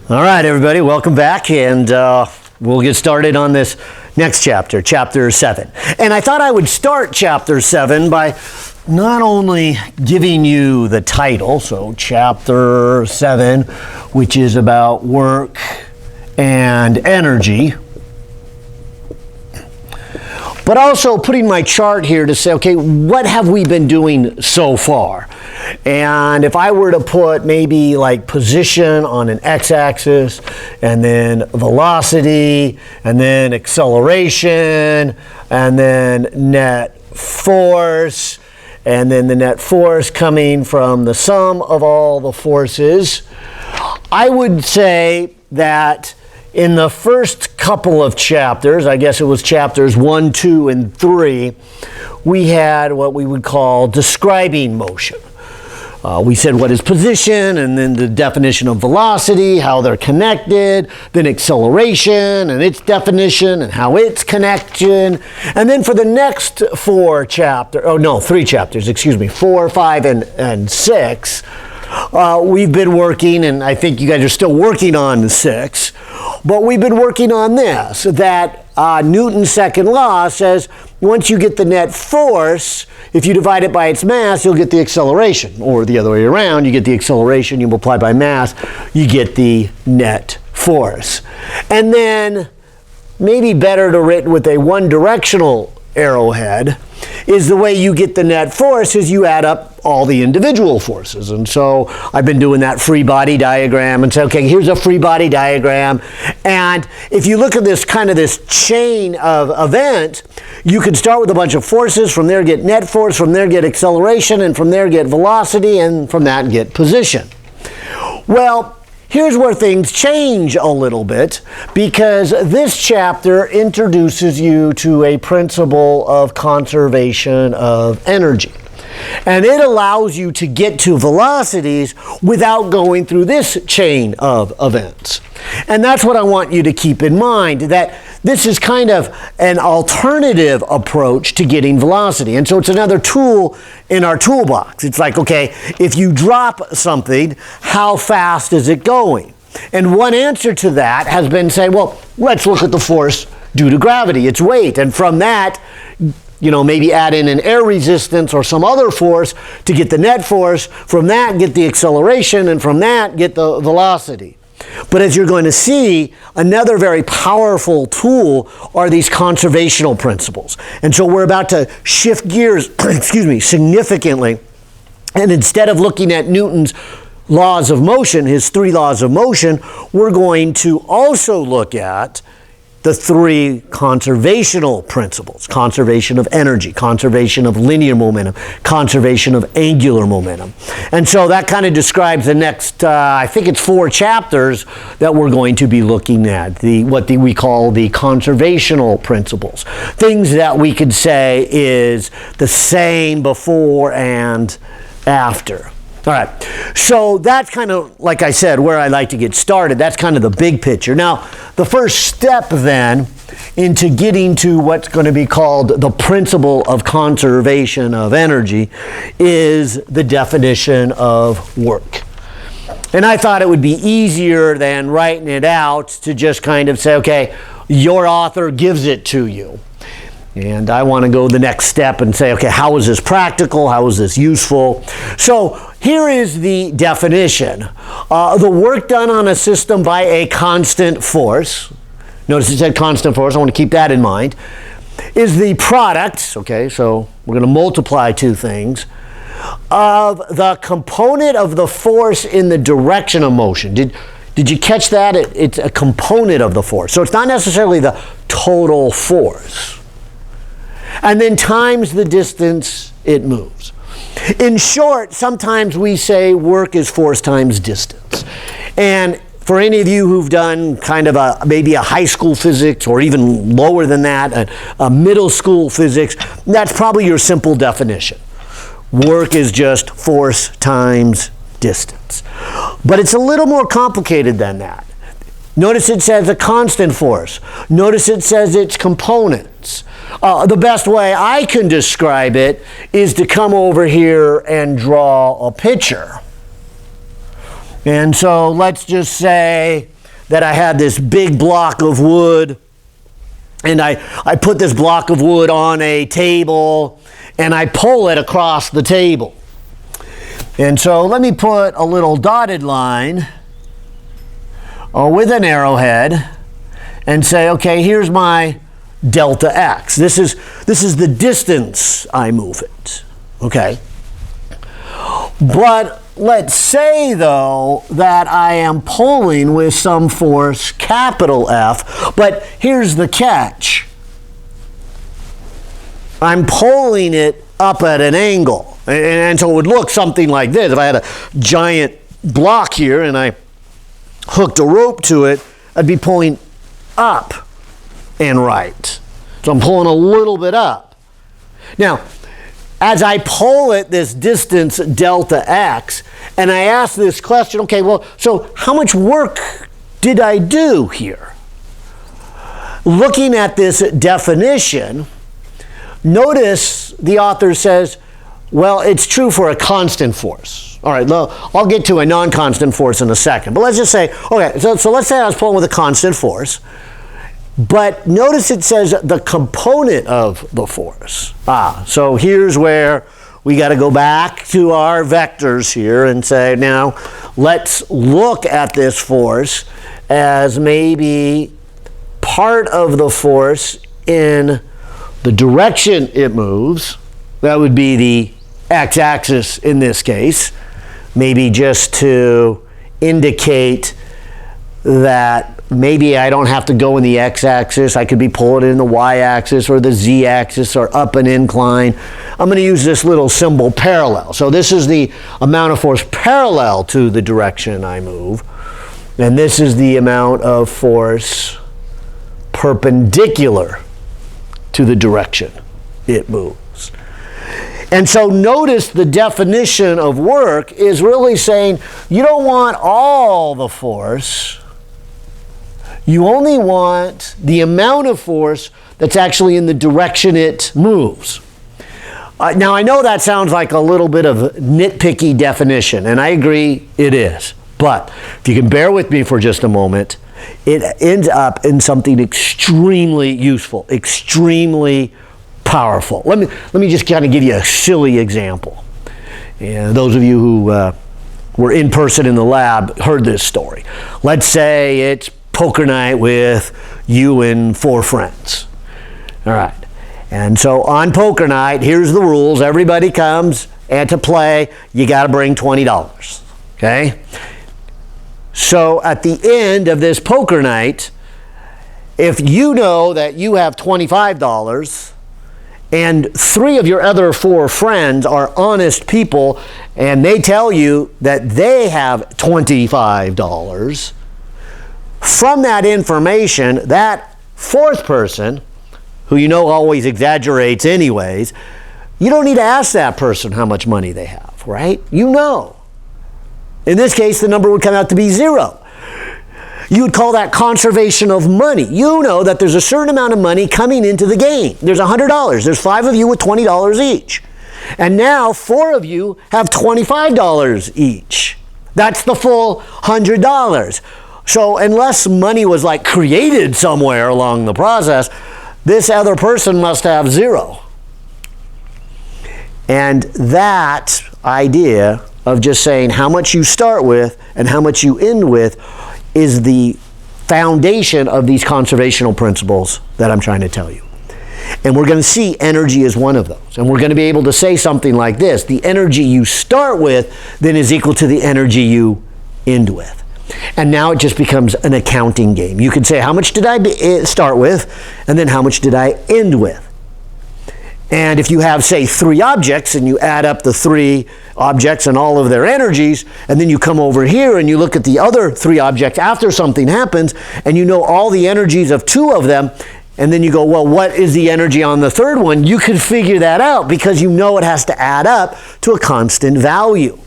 All right, everybody, welcome back, and we'll get started on this next chapter, Chapter 7. And I thought I would start Chapter 7 by not only giving you the title, so Chapter 7, which is about work and energy, but also putting my chart here to say, okay, what have we been doing so far? And if I were to put maybe like position on an x-axis, and then velocity, and then acceleration, and then net force, and then the net force coming from the sum of all the forces, I would say that in the first couple of chapters, I guess it was chapters 1, 2, and 3, we had what we would call describing motion. We said what is position, and then the definition of velocity, how they're connected, then acceleration and its definition and how it's connection. And then for the next 3 chapters, 4, 5, and 6, we've been working, and I think you guys are still working on 6, but we've been working on this, that Newton's second law says once you get the net force, if you divide it by its mass, you'll get the acceleration. Or the other way around, you get the acceleration, you multiply by mass, you get the net force. And then, maybe better to written with a one-directional arrowhead, is the way you get the net force is you add up all the individual forces. And so I've been doing that free body diagram and say, okay, here's a free body diagram. And if you look at this kind of this chain of events, you could start with a bunch of forces, from there get net force, from there get acceleration, and from there get velocity, and from that get position. Well, here's where things change a little bit, because this chapter introduces you to a principle of conservation of energy. And it allows you to get to velocities without going through this chain of events. And that's what I want you to keep in mind, that this is kind of an alternative approach to getting velocity. And so it's another tool in our toolbox. It's like, okay, if you drop something, how fast is it going? And one answer to that has been saying, well, let's look at the force due to gravity, its weight. And from that, maybe add in an air resistance or some other force to get the net force. From that, get the acceleration, and from that, get the velocity. But as you're going to see, another very powerful tool are these conservational principles. And so we're about to shift gears, significantly. And instead of looking at Newton's laws of motion, his 3 laws of motion, we're going to also look at the 3 conservational principles: conservation of energy, conservation of linear momentum, conservation of angular momentum. And so that kind of describes the next, I think it's 4 chapters that we're going to be looking at, what we call the conservational principles. Things that we could say is the same before and after. All right, so that's kind of, like I said, where I like to get started. That's kind of the big picture. Now, the first step then into getting to what's going to be called the principle of conservation of energy is the definition of work. And I thought it would be easier than writing it out to just kind of say, okay, your author gives it to you. And I want to go the next step and say, okay, how is this practical? How is this useful? So here is the definition. The work done on a system by a constant force, notice it said constant force, I want to keep that in mind, is the product, okay, so we're going to multiply 2 things, of the component of the force in the direction of motion. Did you catch that? It's a component of the force. So it's not necessarily the total force. And then times the distance it moves. In short, sometimes we say work is force times distance. And for any of you who've done kind of maybe a high school physics, or even lower than that, a middle school physics, that's probably your simple definition. Work is just force times distance. But it's a little more complicated than that. Notice it says a constant force. Notice it says its components. The best way I can describe it is to come over here and draw a picture. And so let's just say that I had this big block of wood, and I put this block of wood on a table, and I pull it across the table. And so let me put a little dotted line with an arrowhead and say, okay, here's my delta x. This is the distance I move it. Okay. But let's say, though, that I am pulling with some force, capital F, but here's the catch. I'm pulling it up at an angle. And so it would look something like this. If I had a giant block here and I hooked a rope to it, I'd be pulling up and right. So I'm pulling a little bit up. Now, as I pull it this distance delta x, and I ask this question, okay, well, so how much work did I do here? Looking at this definition, notice the author says, well, it's true for a constant force. All right, I'll get to a non-constant force in a second. But let's just say, okay, so let's say I was pulling with a constant force. But notice it says the component of the force. So here's where we got to go back to our vectors here and say, now, let's look at this force as maybe part of the force in the direction it moves. That would be the x-axis in this case. Maybe just to indicate that maybe I don't have to go in the x-axis. I could be pulling it in the y-axis or the z-axis or up an incline. I'm going to use this little symbol parallel. So this is the amount of force parallel to the direction I move. And this is the amount of force perpendicular to the direction it moves. And so notice the definition of work is really saying you don't want all the force. You only want the amount of force that's actually in the direction it moves. Now, I know that sounds like a little bit of a nitpicky definition, and I agree it is. But if you can bear with me for just a moment, it ends up in something extremely useful, extremely powerful. Let me just kind of give you a silly example. And those of you who were in person in the lab heard this story. Let's say it's poker night with you and 4 friends. All right. And so on poker night, here's the rules. Everybody comes, and to play, you got to bring $20. Okay? So at the end of this poker night, if you know that you have $25 and 3 of your other 4 friends are honest people and they tell you that they have $25, from that information, that 4th person, who you know always exaggerates anyways, you don't need to ask that person how much money they have, right? You know. In this case, the number would come out to be 0. You would call that conservation of money. You know that there's a certain amount of money coming into the game. There's $100. There's 5 of you with $20 each. And now 4 of you have $25 each. That's the full $100. So unless money was like created somewhere along the process, this other person must have 0. And that idea of just saying how much you start with and how much you end with is the foundation of these conservational principles that I'm trying to tell you. And we're going to see energy is one of those. And we're going to be able to say something like this. The energy you start with then is equal to the energy you end with. And now it just becomes an accounting game. You can say, how much did I start with? And then how much did I end with? And if you have, say, 3 objects and you add up the 3 objects and all of their energies, and then you come over here and you look at the other 3 objects after something happens, and you know all the energies of 2 of them, and then you go, well, what is the energy on the 3rd one? You can figure that out because you know it has to add up to a constant value.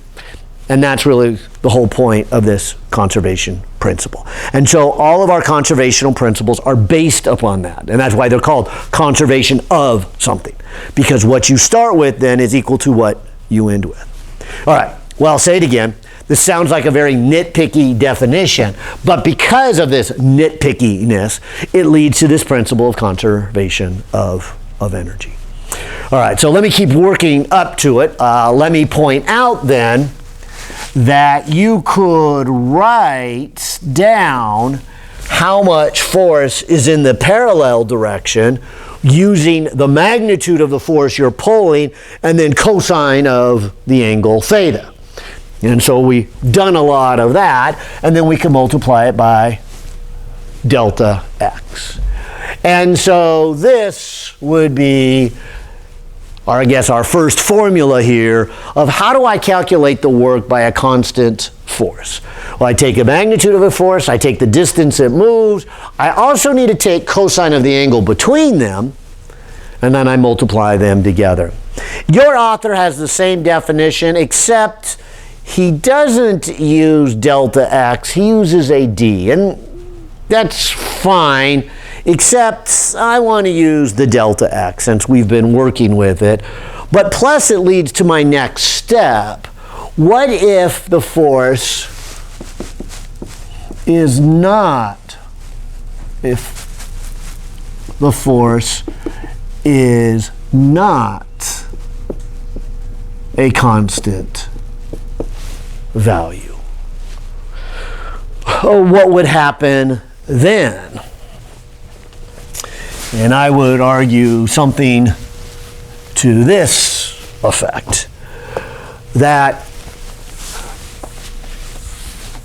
And that's really the whole point of this conservation principle. And so all of our conservational principles are based upon that. And that's why they're called conservation of something. Because what you start with then is equal to what you end with. All right, well, I'll say it again. This sounds like a very nitpicky definition, but because of this nitpickiness, it leads to this principle of conservation of energy. All right, so let me keep working up to it. Let me point out then that you could write down how much force is in the parallel direction using the magnitude of the force you're pulling and then cosine of the angle theta. And so we've done a lot of that, and then we can multiply it by delta x. And so this would be, or I guess our first formula here of how do I calculate the work by a constant force. Well, I take the magnitude of a force, I take the distance it moves, I also need to take cosine of the angle between them, and then I multiply them together. Your author has the same definition, except he doesn't use delta x, he uses a d, and that's fine, except I want to use the delta x since we've been working with it. But plus it leads to my next step. What if the force is not, a constant value? Oh, what would happen then? And I would argue something to this effect, that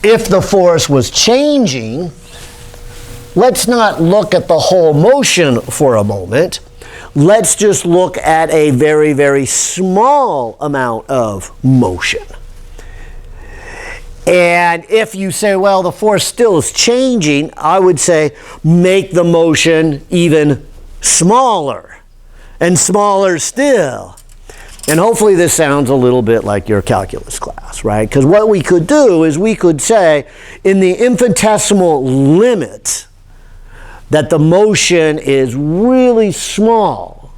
if the force was changing, let's not look at the whole motion for a moment. Let's just look at a very, very small amount of motion. And if you say, well, the force still is changing, I would say make the motion even smaller and smaller still. And hopefully this sounds a little bit like your calculus class, right? Because what we could do is we could say in the infinitesimal limit that the motion is really small.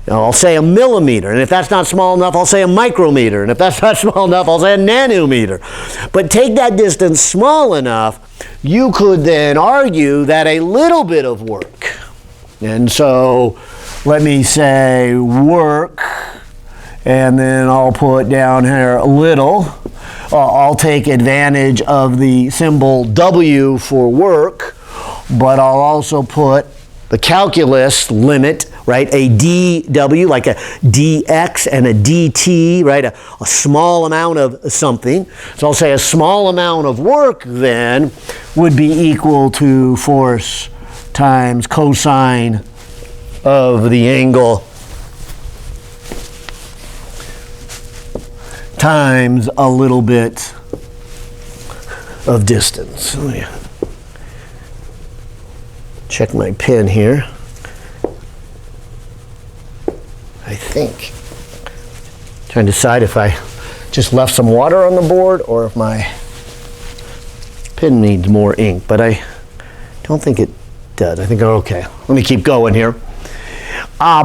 I'll say a millimeter, and if that's not small enough, I'll say a micrometer, and if that's not small enough, I'll say a nanometer. But take that distance small enough, you could then argue that a little bit of work, and so let me say work, and then I'll put down here little. I'll take advantage of the symbol W for work, but I'll also put the calculus limit, right? A dw, like a dx and a dt, right? A small amount of something. So I'll say a small amount of work then would be equal to force times cosine of the angle times a little bit of distance. Let me check my pen here. I think. Trying to decide if I just left some water on the board or if my pen needs more ink, but I don't think it does. I think I'm okay. Let me keep going here.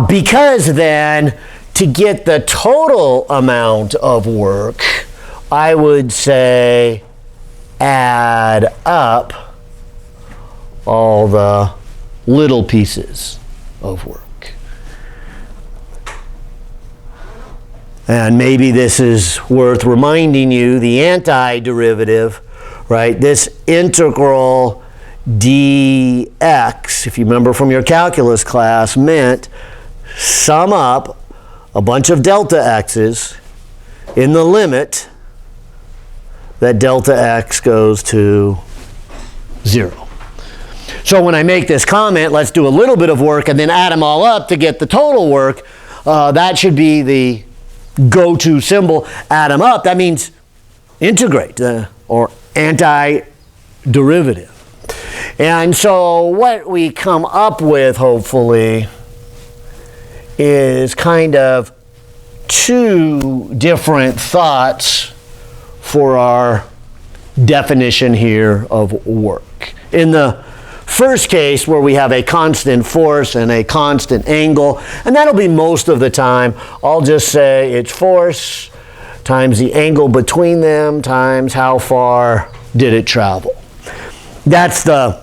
Because then, to get the total amount of work, I would say add up all the little pieces of work. And maybe this is worth reminding you, the antiderivative, right? This integral dx, if you remember from your calculus class, meant sum up a bunch of delta x's in the limit that delta x goes to 0. So when I make this comment, let's do a little bit of work and then add them all up to get the total work. That should be the go-to symbol. Add them up. That means integrate or antiderivative. And so what we come up with, hopefully, is kind of two different thoughts for our definition here of work. In the first case, where we have a constant force and a constant angle, and that'll be most of the time, I'll just say it's force times the angle between them times how far did it travel. That's the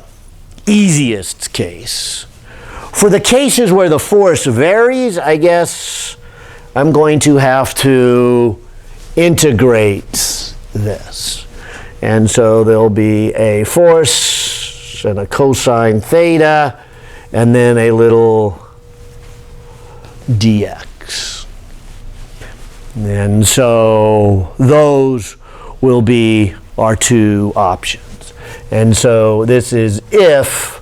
easiest case. For the cases where the force varies, I guess I'm going to have to integrate this. And so there'll be a force and a cosine theta, and then a little dx. And so those will be our two options. And so this is if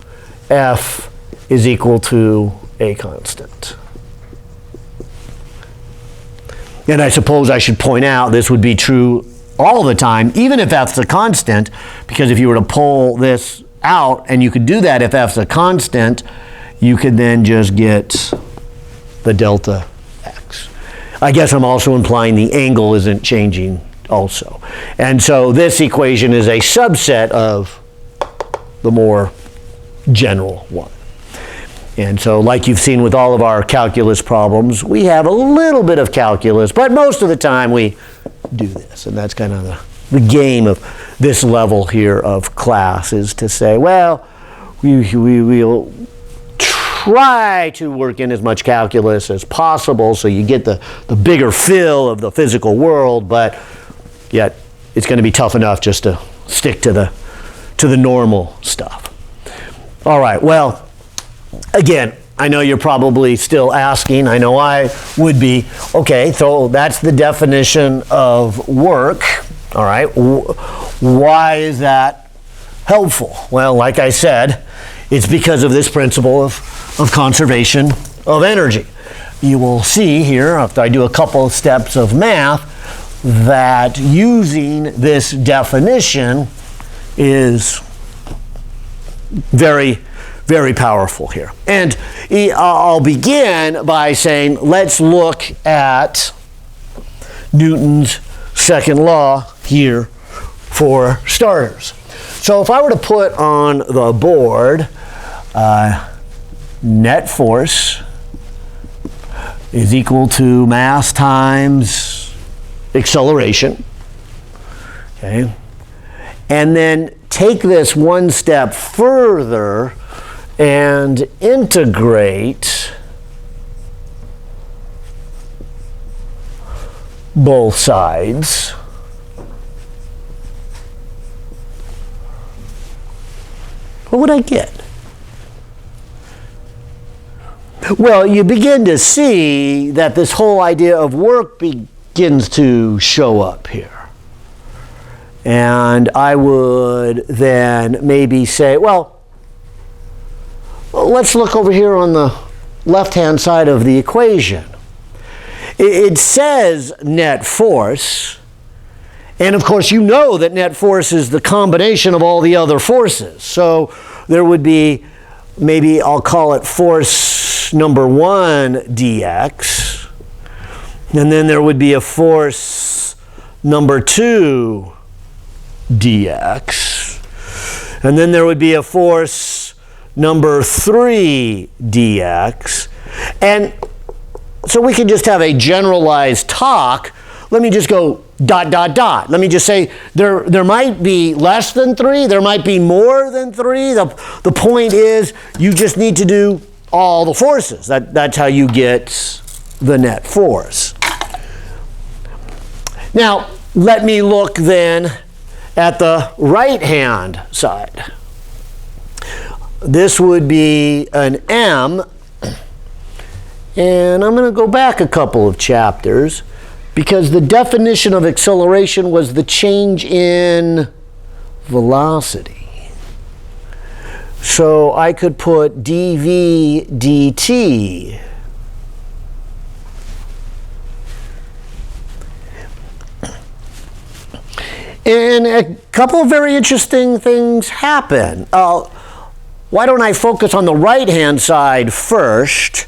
f is equal to a constant. And I suppose I should point out this would be true all the time, even if f's a constant, because if you were to pull this out, and you could do that if f's a constant, you could then just get the delta x. I guess I'm also implying the angle isn't changing also. And so this equation is a subset of the more general one. And so like you've seen with all of our calculus problems, we have a little bit of calculus, but most of the time we do this. And that's kind of the game of this level here of class, is to say, well, we'll try to work in as much calculus as possible so you get the bigger feel of the physical world, but yet it's going to be tough enough just to stick to the normal stuff. All right, well, again, I know you're probably still asking, I know I would be, okay, so that's the definition of work, all right, why is that helpful? Well, like I said, it's because of this principle of conservation of energy. You will see here, after I do a couple of steps of math, that using this definition is very, very powerful here. And I'll begin by saying, let's look at Newton's second law here for starters. So if I were to put on the board net force is equal to mass times acceleration, okay, and then take this one step further and integrate both sides, what would I get? Well, you begin to see that this whole idea of work begins to show up here. And I would then maybe say, well, let's look over here on the left-hand side of the equation. It says net force, and of course you know that net force is the combination of all the other forces. So there would be, maybe I'll call it force number 1 dx, and then there would be a force number 2 dx, and then there would be a force number 3 dx, and so we can just have a generalized talk. Let me just go ... Let me just say there might be less than 3, there might be more than 3. The point is you just need to do all the forces. That's how you get the net force. Now let me look then at the right-hand side. This would be an M, and I'm going to go back a couple of chapters, because the definition of acceleration was the change in velocity. So I could put dv dt and a couple of very interesting things happen. Why don't I focus on the right-hand side first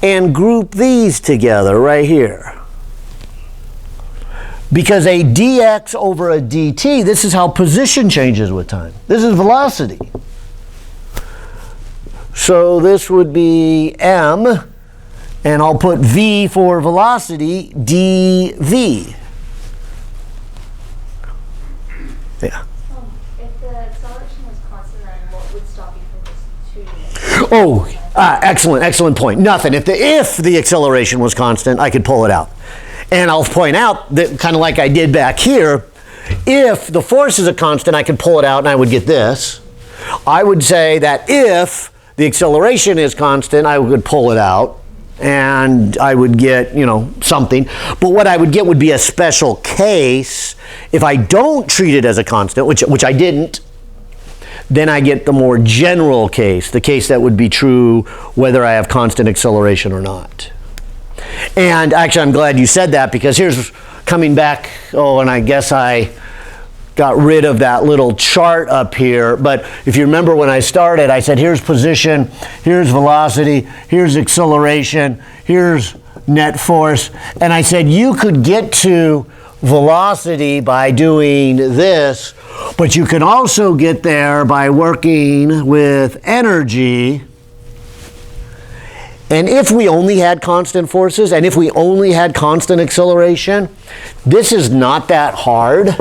and group these together right here? Because a dx over a dt, this is how position changes with time. This is velocity. So this would be m, and I'll put v for velocity, dv. Yeah. If the acceleration was constant, then what would stop you from just shooting it? Oh, excellent point. Nothing. If the acceleration was constant, I could pull it out. And I'll point out that, kind of like I did back here, if the force is a constant, I could pull it out and I would get this. I would say that if the acceleration is constant, I would pull it out and I would get, something. But what I would get would be a special case. If I don't treat it as a constant, which I didn't, then I get the more general case, the case that would be true whether I have constant acceleration or not. And actually, I'm glad you said that, because here's coming back, and I guess I got rid of that little chart up here. But if you remember when I started, I said here's position, here's velocity, here's acceleration, here's net force. And I said you could get to velocity by doing this, but you can also get there by working with energy. And if we only had constant forces, and if we only had constant acceleration, this is not that hard.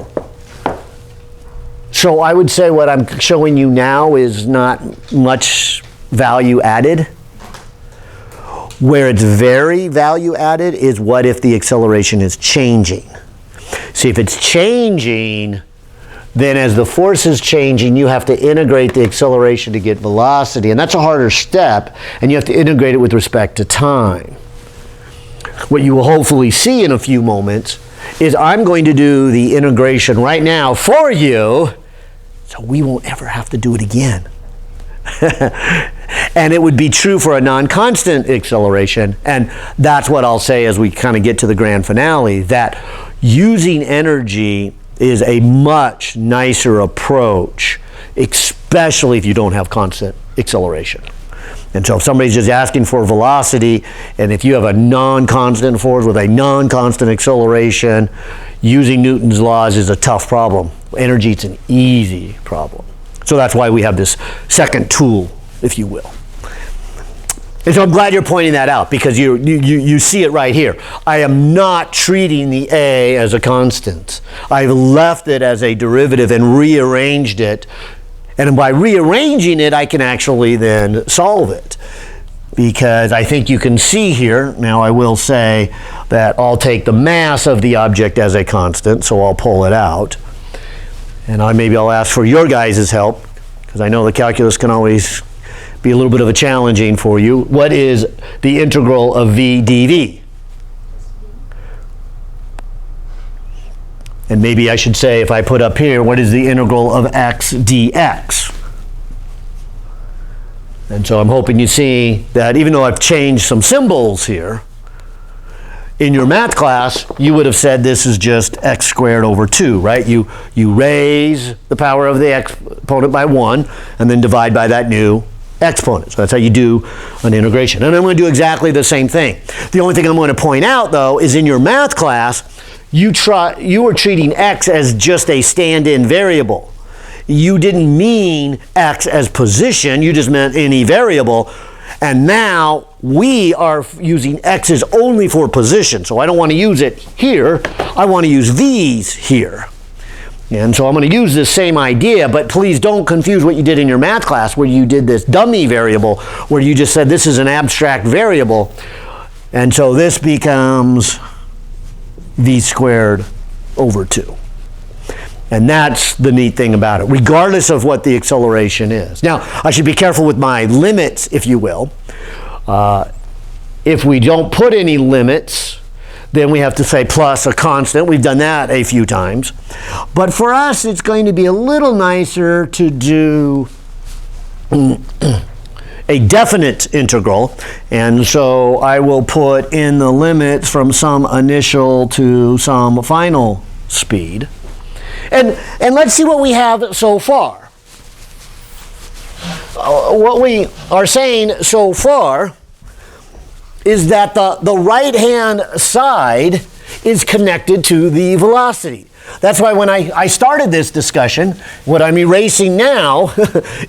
So I would say what I'm showing you now is not much value added. Where it's very value added is what if the acceleration is changing. See, if it's changing, then as the force is changing, you have to integrate the acceleration to get velocity. And that's a harder step, and you have to integrate it with respect to time. What you will hopefully see in a few moments is I'm going to do the integration right now for you, so we won't ever have to do it again. And it would be true for a non-constant acceleration, and that's what I'll say as we kind of get to the grand finale, that using energy is a much nicer approach, especially if you don't have constant acceleration. And so if somebody's just asking for velocity, and if you have a non-constant force with a non-constant acceleration, using Newton's laws is a tough problem. Energy, it's an easy problem. So that's why we have this second tool, if you will. And so I'm glad you're pointing that out, because you see it right here. I am not treating the A as a constant. I've left it as a derivative and rearranged it. And by rearranging it, I can actually then solve it. Because I think you can see here, now I will say that I'll take the mass of the object as a constant, so I'll pull it out. And maybe I'll ask for your guys' help, because I know the calculus can always be a little bit of a challenging for you. What is the integral of v dv? And maybe I should say, if I put up here, what is the integral of x dx? And so I'm hoping you see that even though I've changed some symbols here, in your math class, you would have said this is just x squared over 2, right? You raise the power of the exponent by 1 and then divide by that new exponent. So that's how you do an integration. And I'm going to do exactly the same thing. The only thing I'm going to point out, though, is in your math class, you were treating x as just a stand-in variable. You didn't mean x as position, you just meant any variable. And now we are using x's only for position. So I don't want to use it here, I want to use these here. And so I'm going to use this same idea, but please don't confuse what you did in your math class where you did this dummy variable, where you just said this is an abstract variable. And so this becomes v squared over 2. And that's the neat thing about it, regardless of what the acceleration is. Now, I should be careful with my limits, if you will. If we don't put any limits, then we have to say plus a constant. We've done that a few times. But for us, it's going to be a little nicer to do a definite integral. And so I will put in the limits from some initial to some final speed. And let's see what we have so far. What we are saying so far is that the right-hand side is connected to the velocity. That's why when I started this discussion, what I'm erasing now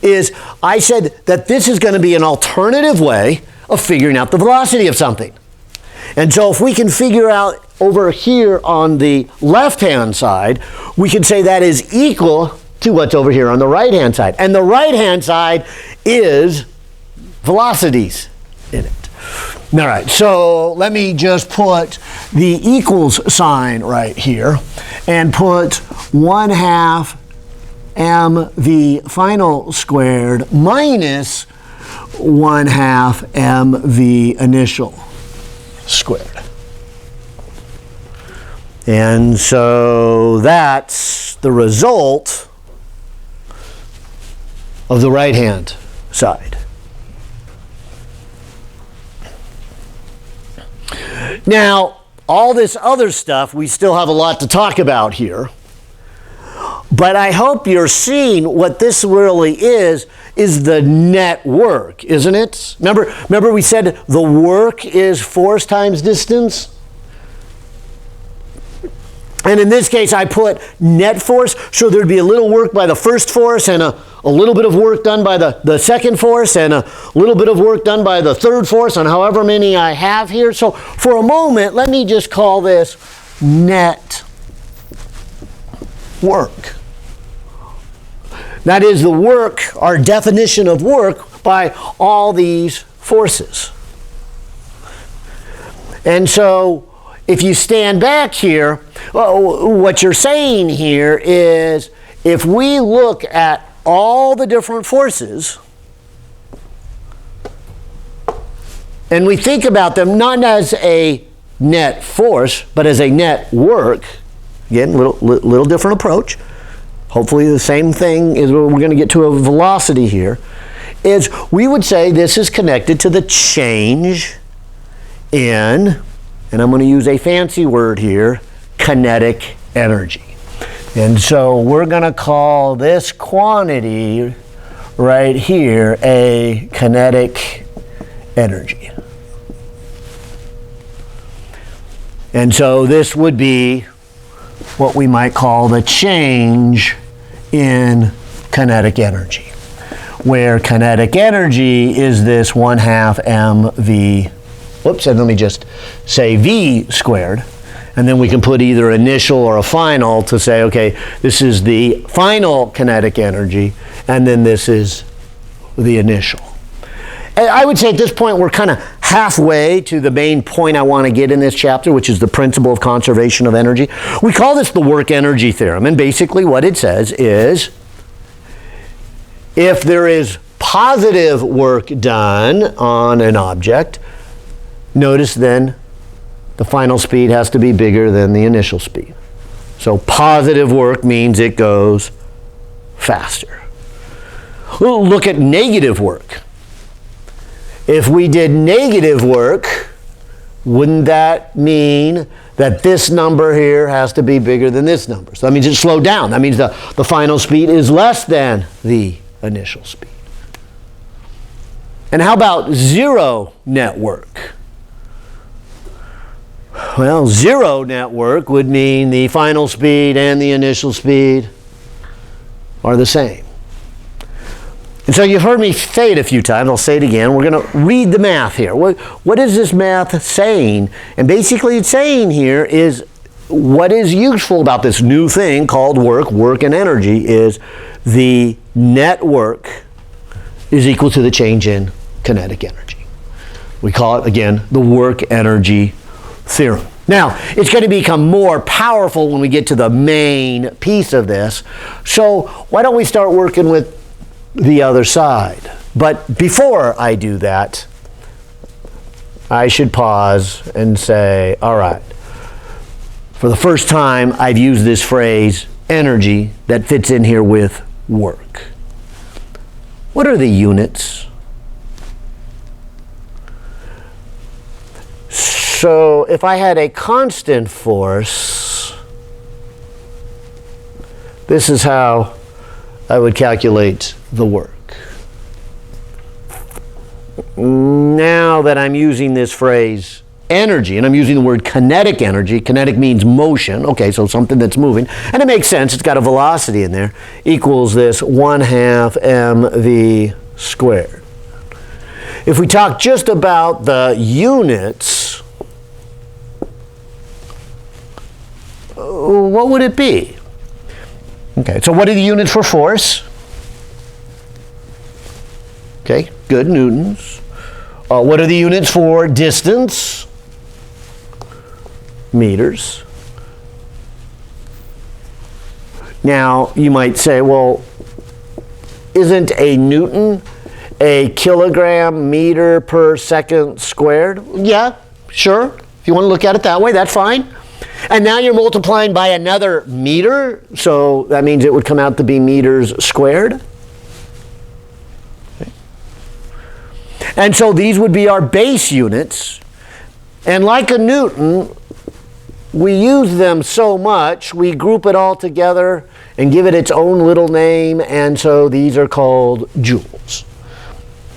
is I said that this is going to be an alternative way of figuring out the velocity of something. And so if we can figure out over here on the left-hand side, we can say that is equal to what's over here on the right-hand side. And the right-hand side is velocities in it. All right, so let me just put the equals sign right here and put 1/2 mv final squared minus 1/2 mv initial squared. And so that's the result of the right-hand side. Now, all this other stuff, we still have a lot to talk about here. But I hope you're seeing what this really is the net work, isn't it? Remember we said the work is force times distance? And in this case, I put net force, so there'd be a little work by the first force and a little bit of work done by the second force and a little bit of work done by the third force and however many I have here. So for a moment, let me just call this net work. That is the work, our definition of work, by all these forces. And so if you stand back here, what you're saying here is if we look at all the different forces and we think about them not as a net force, but as a net work, again, little different approach. Hopefully the same thing is we're going to get to a velocity here, is we would say this is connected to the change in, and I'm going to use a fancy word here, kinetic energy. And so we're going to call this quantity right here a kinetic energy. And so this would be what we might call the change in kinetic energy, where kinetic energy is this 1/2 mv, whoops, and let me just say v squared, and then we can put either initial or a final to say, okay, this is the final kinetic energy, and then this is the initial. And I would say at this point we're kind of halfway to the main point I want to get in this chapter, which is the principle of conservation of energy. We call this the work-energy theorem, and basically what it says is if there is positive work done on an object, notice then the final speed has to be bigger than the initial speed. So positive work means it goes faster. We'll look at negative work. If we did negative work, wouldn't that mean that this number here has to be bigger than this number? So that means it slowed down. That means the final speed is less than the initial speed. And how about zero net work? Well, zero net work would mean the final speed and the initial speed are the same. And so you've heard me say it a few times. I'll say it again. We're going to read the math here. What is this math saying? And basically it's saying here is what is useful about this new thing called work and energy is the net work is equal to the change in kinetic energy. We call it, again, the work-energy theorem. Now, it's going to become more powerful when we get to the main piece of this. So why don't we start working with the other side? But before I do that, I should pause and say, all right, for the first time I've used this phrase energy that fits in here with work. What are the units? So if I had a constant force, this is how I would calculate the work. Now that I'm using this phrase energy, and I'm using the word kinetic energy, kinetic means motion, okay, so something that's moving, and it makes sense, it's got a velocity in there, equals this 1/2 mv squared. If we talk just about the units, what would it be? Okay, so what are the units for force? Okay, good, newtons. What are the units for distance? Meters. Now, you might say, well, isn't a newton a kilogram meter per second squared? Yeah, sure. If you want to look at it that way, that's fine. And now you're multiplying by another meter, so that means it would come out to be meters squared. Okay. And so these would be our base units. And like a newton, we use them so much, we group it all together and give it its own little name, and so these are called joules.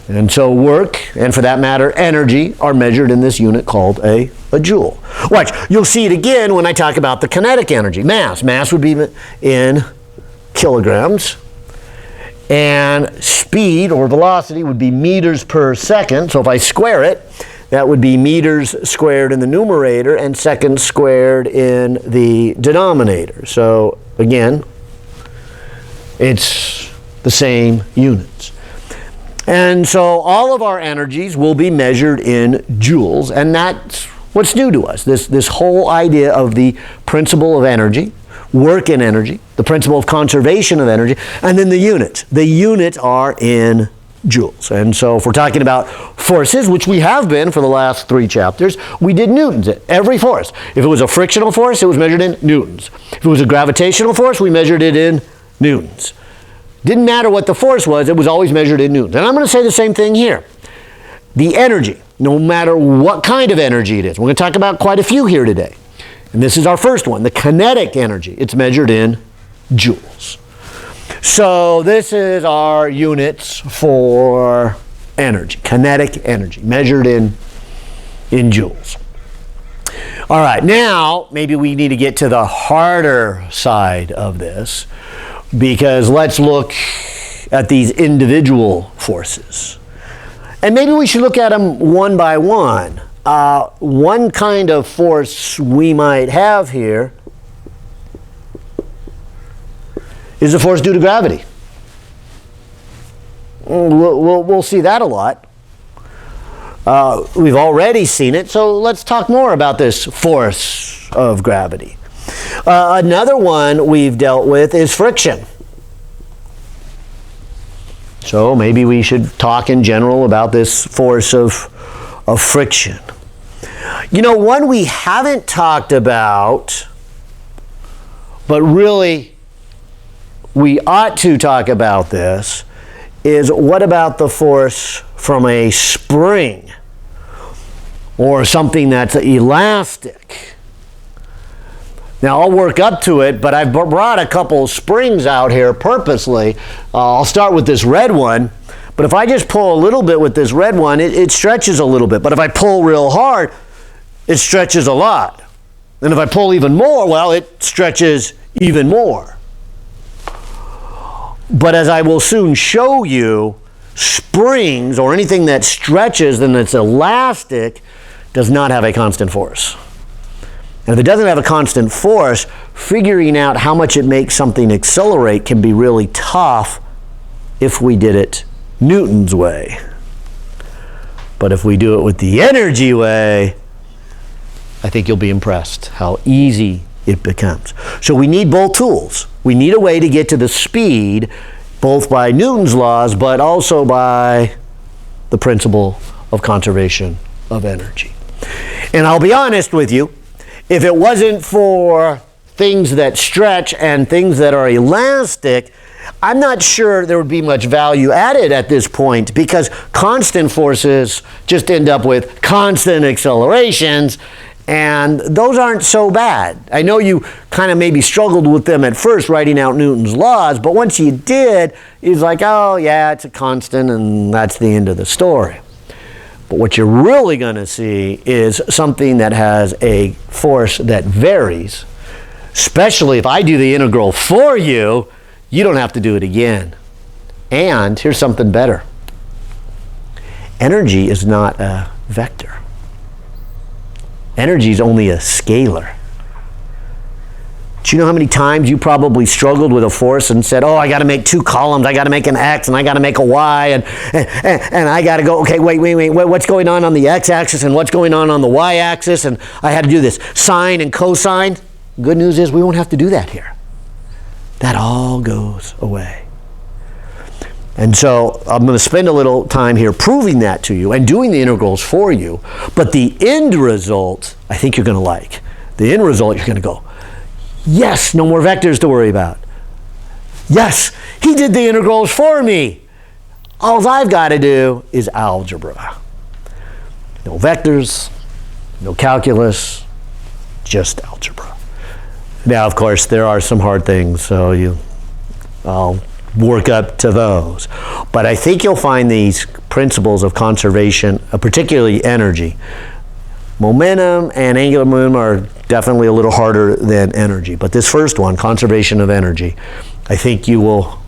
And so work, and for that matter energy, are measured in this unit called a joule. Watch, you'll see it again when I talk about the kinetic energy. Mass. Mass would be in kilograms. And speed or velocity would be meters per second. So if I square it, that would be meters squared in the numerator and seconds squared in the denominator. So again, it's the same units. And so all of our energies will be measured in joules, and that's what's new to us, this whole idea of the principle of energy, work in energy, the principle of conservation of energy, and then the units. The units are in joules. And so if we're talking about forces, which we have been for the last 3 chapters, we did newtons at every force. If it was a frictional force, it was measured in newtons. If it was a gravitational force, we measured it in newtons. Didn't matter what the force was, it was always measured in newtons. And I'm going to say the same thing here. The energy, no matter what kind of energy it is, we're going to talk about quite a few here today. And this is our first one, the kinetic energy. It's measured in joules. So this is our units for energy, kinetic energy, measured in joules. All right, now maybe we need to get to the harder side of this, because let's look at these individual forces. And maybe we should look at them one by one. One kind of force we might have here is the force due to gravity. We'll see that a lot. We've already seen it, so let's talk more about this force of gravity. Another one we've dealt with is friction. So maybe we should talk in general about this force of friction. You know, one we haven't talked about, but really we ought to talk about this, is what about the force from a spring or something that's elastic? Now I'll work up to it, but I've brought a couple springs out here purposely. I'll start with this red one, but if I just pull a little bit with this red one, it stretches a little bit. But if I pull real hard, it stretches a lot. And if I pull even more, well, it stretches even more. But as I will soon show you, springs or anything that stretches and that's elastic does not have a constant force. And if it doesn't have a constant force, figuring out how much it makes something accelerate can be really tough if we did it Newton's way. But if we do it with the energy way, I think you'll be impressed how easy it becomes. So we need both tools. We need a way to get to the speed, both by Newton's laws, but also by the principle of conservation of energy. And I'll be honest with you, if it wasn't for things that stretch and things that are elastic, I'm not sure there would be much value added at this point, because constant forces just end up with constant accelerations, and those aren't so bad. I know you kind of maybe struggled with them at first writing out Newton's laws, but once you did, it's like, oh yeah, it's a constant and that's the end of the story. But what you're really going to see is something that has a force that varies, especially if I do the integral for you, you don't have to do it again. And here's something better. Energy is not a vector. Energy is only a scalar. Do you know how many times you probably struggled with a force and said, oh, I got to make two columns, I got to make an X, and I got to make a Y, and I got to go, okay, wait, what's going on the X-axis, and what's going on the Y-axis, and I had to do this, sine and cosine. Good news is we won't have to do that here. That all goes away. And so I'm going to spend a little time here proving that to you and doing the integrals for you, but the end result, I think you're going to like. The end result, you're going to go, yes, no more vectors to worry about. Yes, he did the integrals for me. All I've got to do is algebra. No vectors, no calculus, just algebra. Now, of course, there are some hard things, so I'll work up to those. But I think you'll find these principles of conservation, particularly energy. Momentum and angular momentum are definitely a little harder than energy. But this first one, conservation of energy, I think you will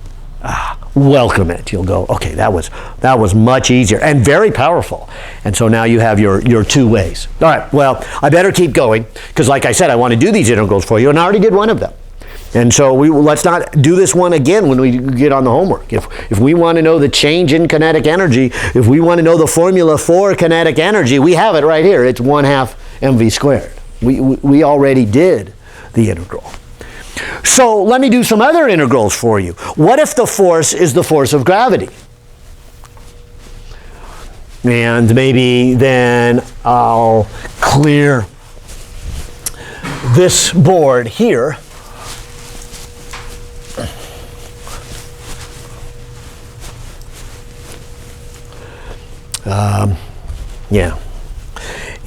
welcome it. You'll go, okay, that was much easier and very powerful. And so now you have your two ways. All right, well, I better keep going because like I said, I want to do these integrals for you, and I already did one of them. And so let's not do this one again when we get on the homework. If we want to know the change in kinetic energy, if we want to know the formula for kinetic energy, we have it right here. It's 1/2 mv squared. We already did the integral. So let me do some other integrals for you. What if the force is the force of gravity? And maybe then I'll clear this board here. Yeah.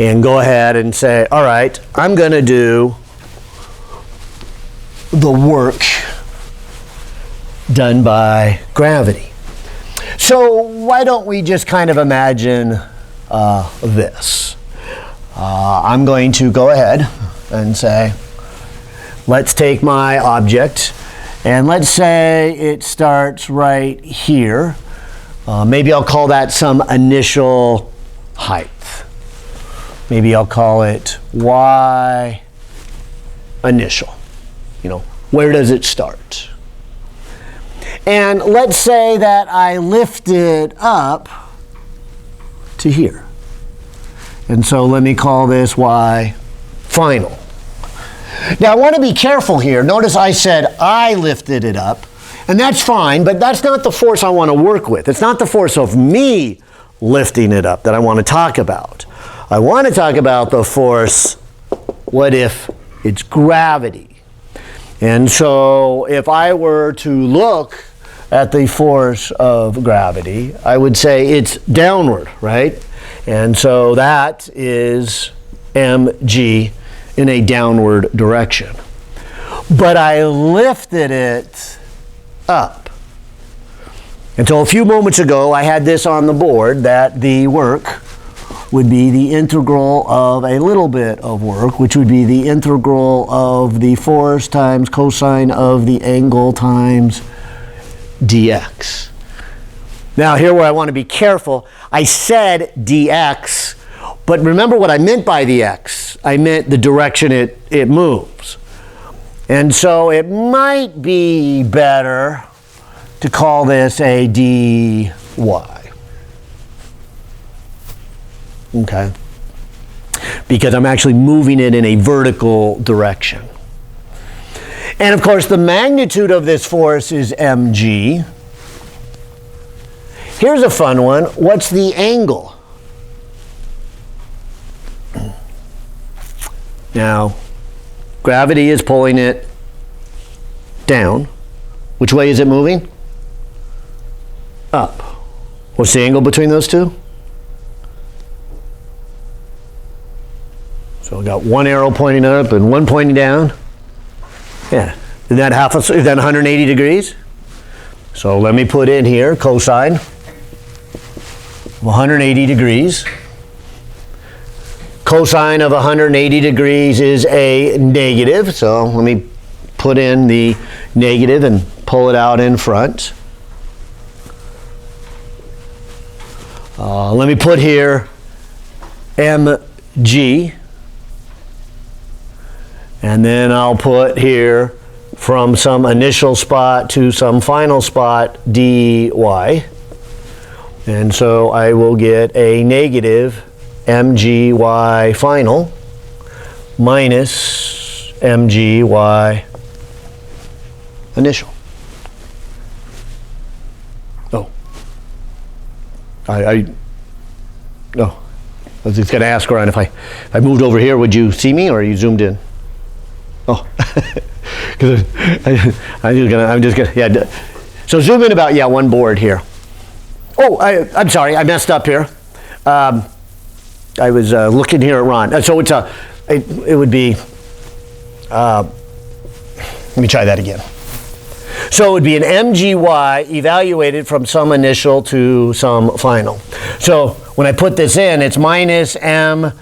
And go ahead and say, all right, I'm going to do the work done by gravity. So why don't we just kind of imagine this? I'm going to go ahead and say, let's take my object, and let's say it starts right here. Maybe I'll call that some initial height. Maybe I'll call it y initial. Where does it start? And let's say that I lift it up to here. And so let me call this y final. Now I want to be careful here. Notice I said I lifted it up. And that's fine, but that's not the force I want to work with. It's not the force of me lifting it up that I want to talk about. I want to talk about the force, what if it's gravity? And so if I were to look at the force of gravity, I would say it's downward, right? And so that is mg in a downward direction. But I lifted it up. Until a few moments ago, I had this on the board that the work would be the integral of a little bit of work, which would be the integral of the force times cosine of the angle times dx. Now here where I want to be careful, I said dx, but remember what I meant by the x. I meant the direction it moves. And so it might be better to call this a dy. Okay? Because I'm actually moving it in a vertical direction. And of course, the magnitude of this force is mg. Here's a fun one. What's the angle? Now, gravity is pulling it down. Which way is it moving? Up. What's the angle between those two? So we got one arrow pointing up and one pointing down. Yeah. Is that 180 degrees? So let me put in here cosine of 180 degrees. Cosine of 180 degrees is a negative, so let me put in the negative and pull it out in front. Let me put here mg, And then I'll put here from some initial spot to some final spot dy. And so I will get a negative mgy final minus mgy initial. Oh. No. I was just going to ask around if I moved over here, would you see me, or are you zoomed in? Oh. Because I'm just gonna, yeah. So zoom in about, yeah, one board here. Oh, I'm sorry, I messed up here. I was looking here at Ron. So it would be, let me try that again. So it would be an mgy evaluated from some initial to some final. So when I put this in, it's minus mgy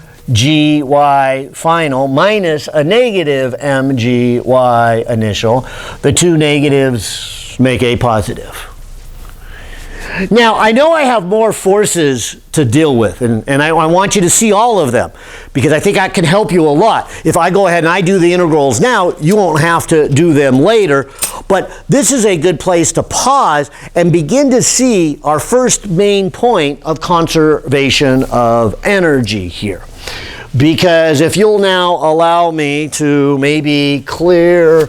final minus a negative mgy initial. The two negatives make a positive. Now, I know I have more forces to deal with, and I want you to see all of them, because I think I can help you a lot. If I go ahead and I do the integrals now, you won't have to do them later, but this is a good place to pause and begin to see our first main point of conservation of energy here. Because if you'll now allow me to maybe clear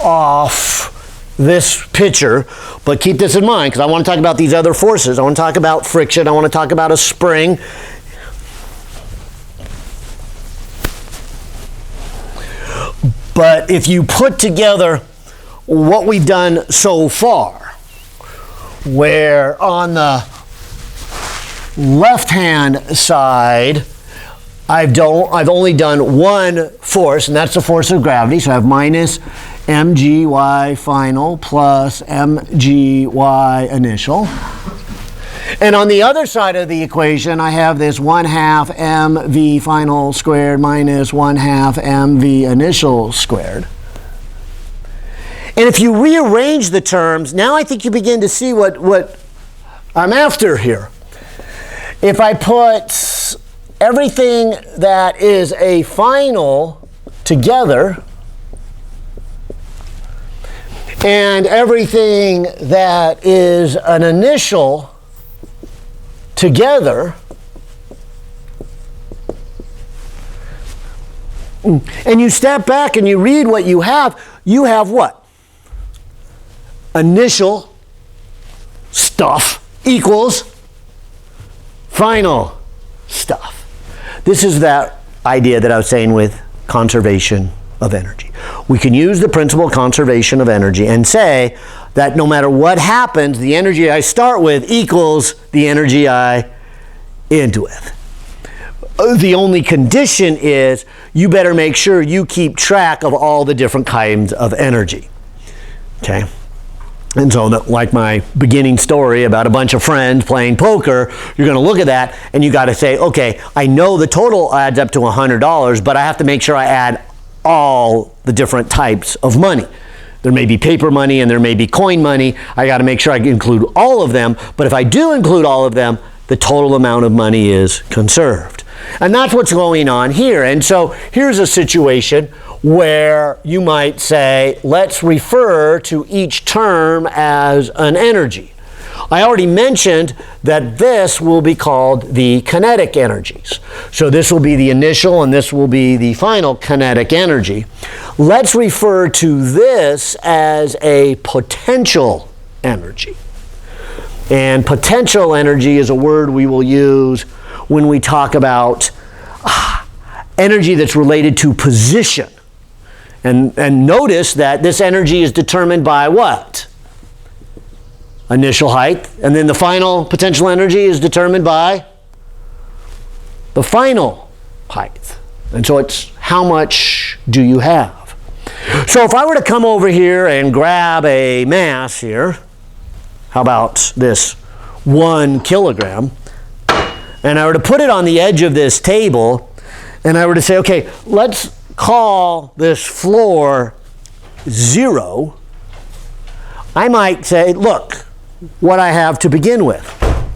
off this picture, but keep this in mind, because I want to talk about these other forces. I want to talk about friction. I want to talk about a spring. But if you put together what we've done so far, where on the left-hand side, I've only done one force, and that's the force of gravity. So I have minus mgy final plus mgy initial. And on the other side of the equation, I have this 1/2 mv final squared minus 1/2 mv initial squared. And if you rearrange the terms, now I think you begin to see what I'm after here. If I put everything that is a final together and everything that is an initial together, and you step back and you read what you have what? Initial stuff equals final stuff. This is that idea that I was saying with conservation of energy. We can use the principle of conservation of energy and say that no matter what happens, the energy I start with equals the energy I end with. The only condition is you better make sure you keep track of all the different kinds of energy. Okay? And so, like my beginning story about a bunch of friends playing poker, you're going to look at that and you got to say, okay, I know the total adds up to $100, but I have to make sure I add all the different types of money. There may be paper money and there may be coin money. I got to make sure I include all of them. But if I do include all of them, the total amount of money is conserved. And that's what's going on here. And so here's a situation where you might say, let's refer to each term as an energy. I already mentioned that this will be called the kinetic energies. So this will be the initial and this will be the final kinetic energy. Let's refer to this as a potential energy. And potential energy is a word we will use when we talk about energy that's related to position. And notice that this energy is determined by what? Initial height. And then the final potential energy is determined by the final height. And so it's how much do you have? So if I were to come over here and grab a mass here, how about this 1 kilogram, and I were to put it on the edge of this table, and I were to say, okay, let's call this floor 0, I might say, look, what I have to begin with,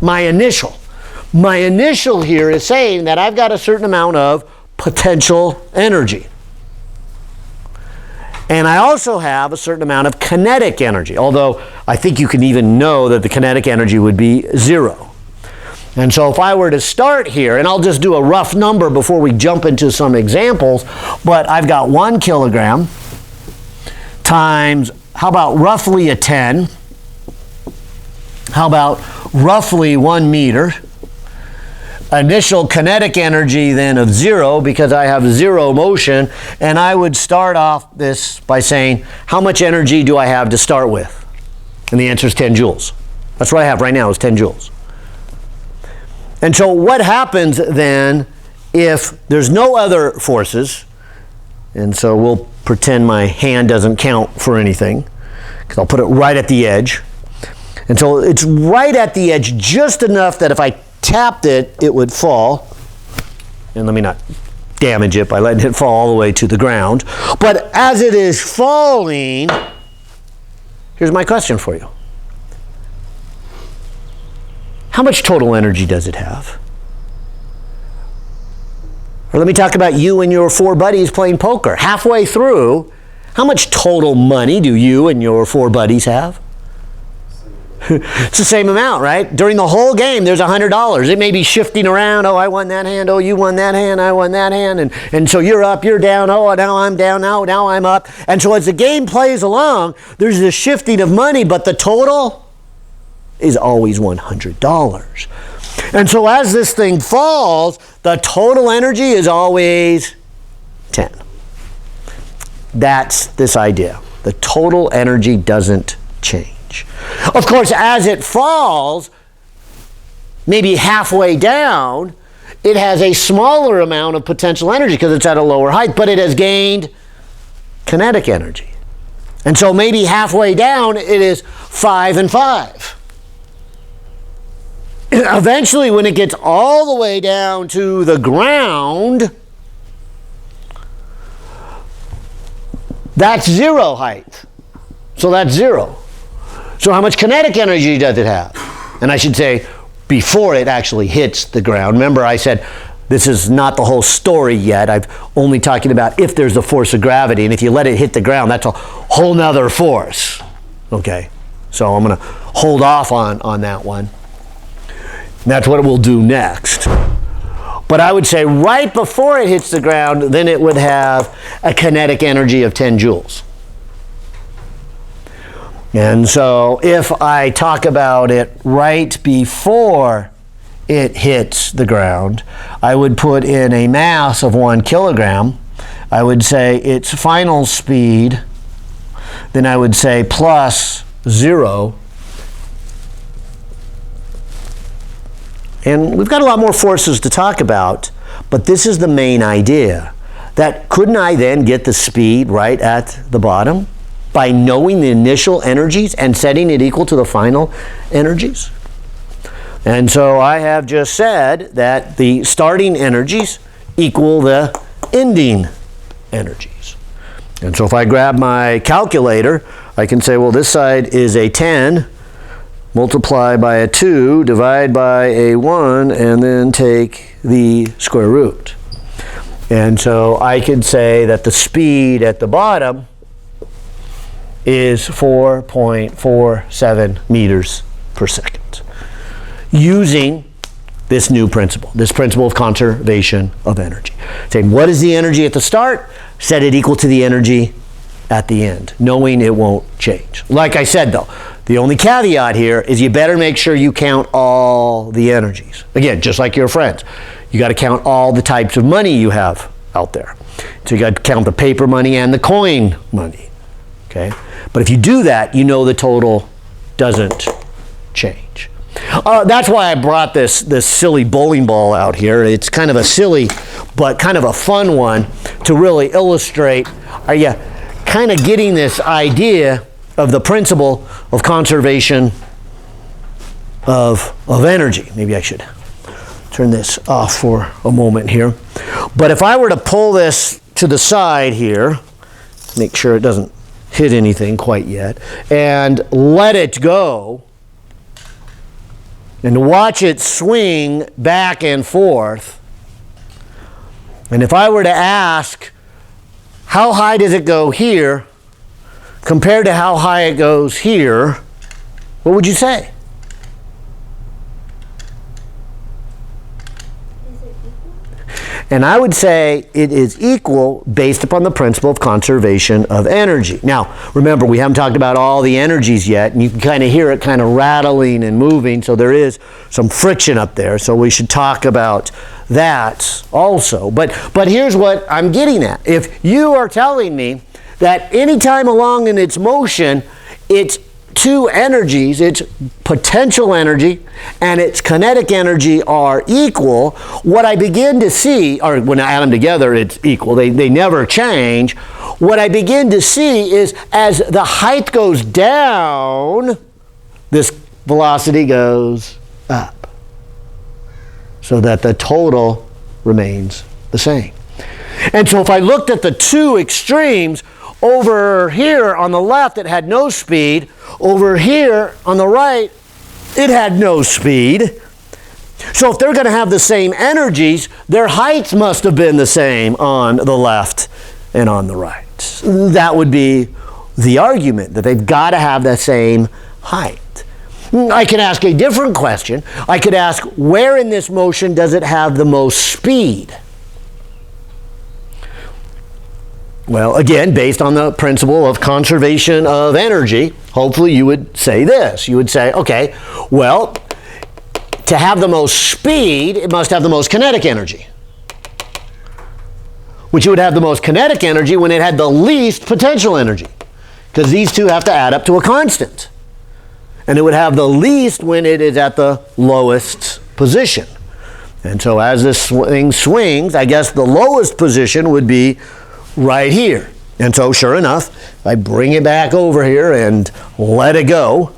my initial. My initial here is saying that I've got a certain amount of potential energy. And I also have a certain amount of kinetic energy, although I think you can even know that the kinetic energy would be 0. And so if I were to start here, and I'll just do a rough number before we jump into some examples, but I've got 1 kilogram times, how about roughly a 10? How about roughly 1 meter? Initial kinetic energy then of 0 because I have 0 motion, and I would start off this by saying, how much energy do I have to start with? And the answer is 10 joules. That's what I have right now is 10 joules. And so what happens then if there's no other forces, and so we'll pretend my hand doesn't count for anything, because I'll put it right at the edge. And so it's right at the edge just enough that if I tapped it, it would fall. And let me not damage it by letting it fall all the way to the ground. But as it is falling, here's my question for you. How much total energy does it have? Or let me talk about you and your 4 buddies playing poker. Halfway through, how much total money do you and your 4 buddies have? It's the same amount, right? During the whole game, there's $100. It may be shifting around. Oh, I won that hand. Oh, you won that hand. I won that hand. And so you're up, you're down. Oh, now I'm down. Now I'm up. And so as the game plays along, there's this shifting of money, but the total is always $100. And so as this thing falls, the total energy is always 10. That's this idea. The total energy doesn't change. Of course, as it falls, maybe halfway down, it has a smaller amount of potential energy because it's at a lower height, but it has gained kinetic energy. And so maybe halfway down, it is 5 and 5. Eventually, when it gets all the way down to the ground, that's 0 height. So that's 0. So how much kinetic energy does it have? And I should say, before it actually hits the ground. Remember, I said this is not the whole story yet. I'm only talking about if there's a force of gravity. And if you let it hit the ground, that's a whole nother force. Okay, so I'm going to hold off on that one. That's what it will do next. But I would say right before it hits the ground, then it would have a kinetic energy of 10 joules. And so if I talk about it right before it hits the ground, I would put in a mass of 1 kilogram. I would say its final speed, then I would say plus 0. And we've got a lot more forces to talk about, but this is the main idea. That couldn't I then get the speed right at the bottom by knowing the initial energies and setting it equal to the final energies? And so I have just said that the starting energies equal the ending energies. And so if I grab my calculator, I can say, well, this side is a 10, multiply by a 2, divide by a 1, and then take the square root. And so I could say that the speed at the bottom is 4.47 meters per second, using this new principle, this principle of conservation of energy. Saying, what is the energy at the start? Set it equal to the energy at the end, knowing it won't change. Like I said, though, the only caveat here is you better make sure you count all the energies. Again, just like your friends. You got to count all the types of money you have out there. So you got to count the paper money and the coin money. Okay? But if you do that, you know the total doesn't change. That's why I brought this silly bowling ball out here. It's kind of a silly, but kind of a fun one to really illustrate. Are you kind of getting this idea of the principle of conservation of energy? Maybe I should turn this off for a moment here. But if I were to pull this to the side here, make sure it doesn't hit anything quite yet, and let it go, and watch it swing back and forth, and if I were to ask, how high does it go here compared to how high it goes here, what would you say? Is it equal? And I would say it is equal based upon the principle of conservation of energy. Now, remember, we haven't talked about all the energies yet, and you can kind of hear it kind of rattling and moving, so there is some friction up there, so we should talk about that also. But here's what I'm getting at. If you are telling me that any time along in its motion, its two energies, its potential energy and its kinetic energy are equal, what I begin to see, or when I add them together, it's equal. They never change. What I begin to see is as the height goes down, this velocity goes up, so that the total remains the same. And so if I looked at the two extremes, over here on the left it had no speed, over here on the right it had no speed. So if they're going to have the same energies, their heights must have been the same on the left and on the right. That would be the argument, that they've got to have the same height. I could ask a different question. I could ask, where in this motion does it have the most speed? Well, again, based on the principle of conservation of energy, hopefully you would say this. You would say, okay, well, to have the most speed, it must have the most kinetic energy. Which it would have the most kinetic energy when it had the least potential energy, because these two have to add up to a constant. And it would have the least when it is at the lowest position. And so as this thing swings, I guess the lowest position would be right here. And so sure enough, if I bring it back over here and let it go,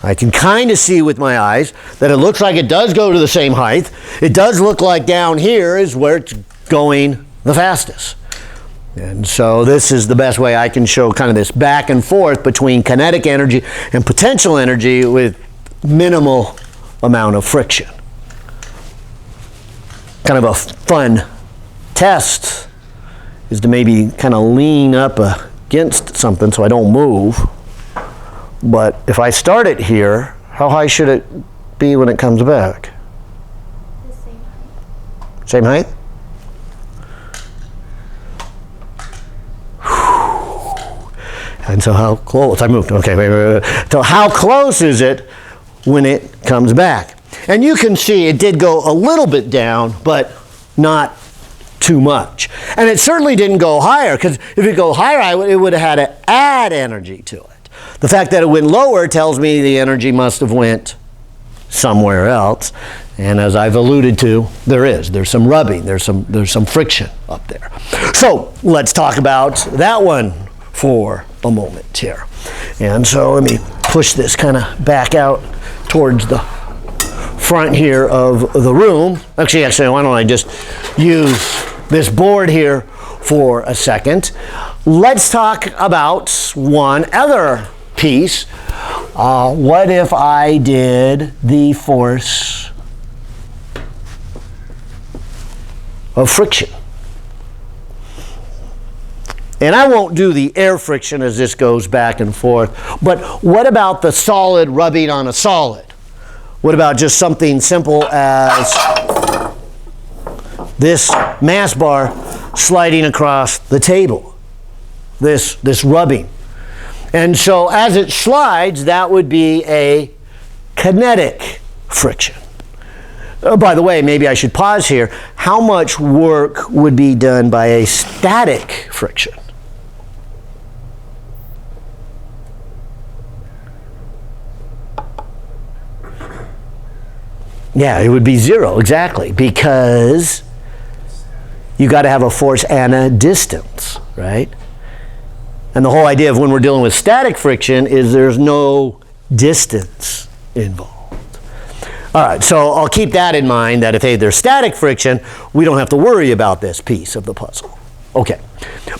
I can kind of see with my eyes that it looks like it does go to the same height. It does look like down here is where it's going the fastest. And so this is the best way I can show kind of this back and forth between kinetic energy and potential energy with minimal amount of friction. Kind of a fun test is to maybe kind of lean up against something so I don't move. But if I start it here, how high should it be when it comes back? The same height. Same height? And so how close? I moved. Okay, wait. So how close is it when it comes back? And you can see it did go a little bit down, but not too much. And it certainly didn't go higher, because if it go higher, it would have had to add energy to it. The fact that it went lower tells me the energy must have went somewhere else. And as I've alluded to, there's some rubbing, there's some friction up there. So let's talk about that one for a moment here. And so let me push this kind of back out towards the front here of the room. Actually, why don't I just use this board here for a second. Let's talk about one other piece. What if I did the force of friction? And I won't do the air friction as this goes back and forth, but what about the solid rubbing on a solid? What about just something simple as this mass bar sliding across the table? This rubbing. And so as it slides, that would be a kinetic friction. By the way, maybe I should pause here. How much work would be done by a static friction? Yeah, it would be zero, exactly, because you got to have a force and a distance, right? And the whole idea of when we're dealing with static friction is there's no distance involved. All right, so I'll keep that in mind, that if there's static friction, we don't have to worry about this piece of the puzzle. Okay,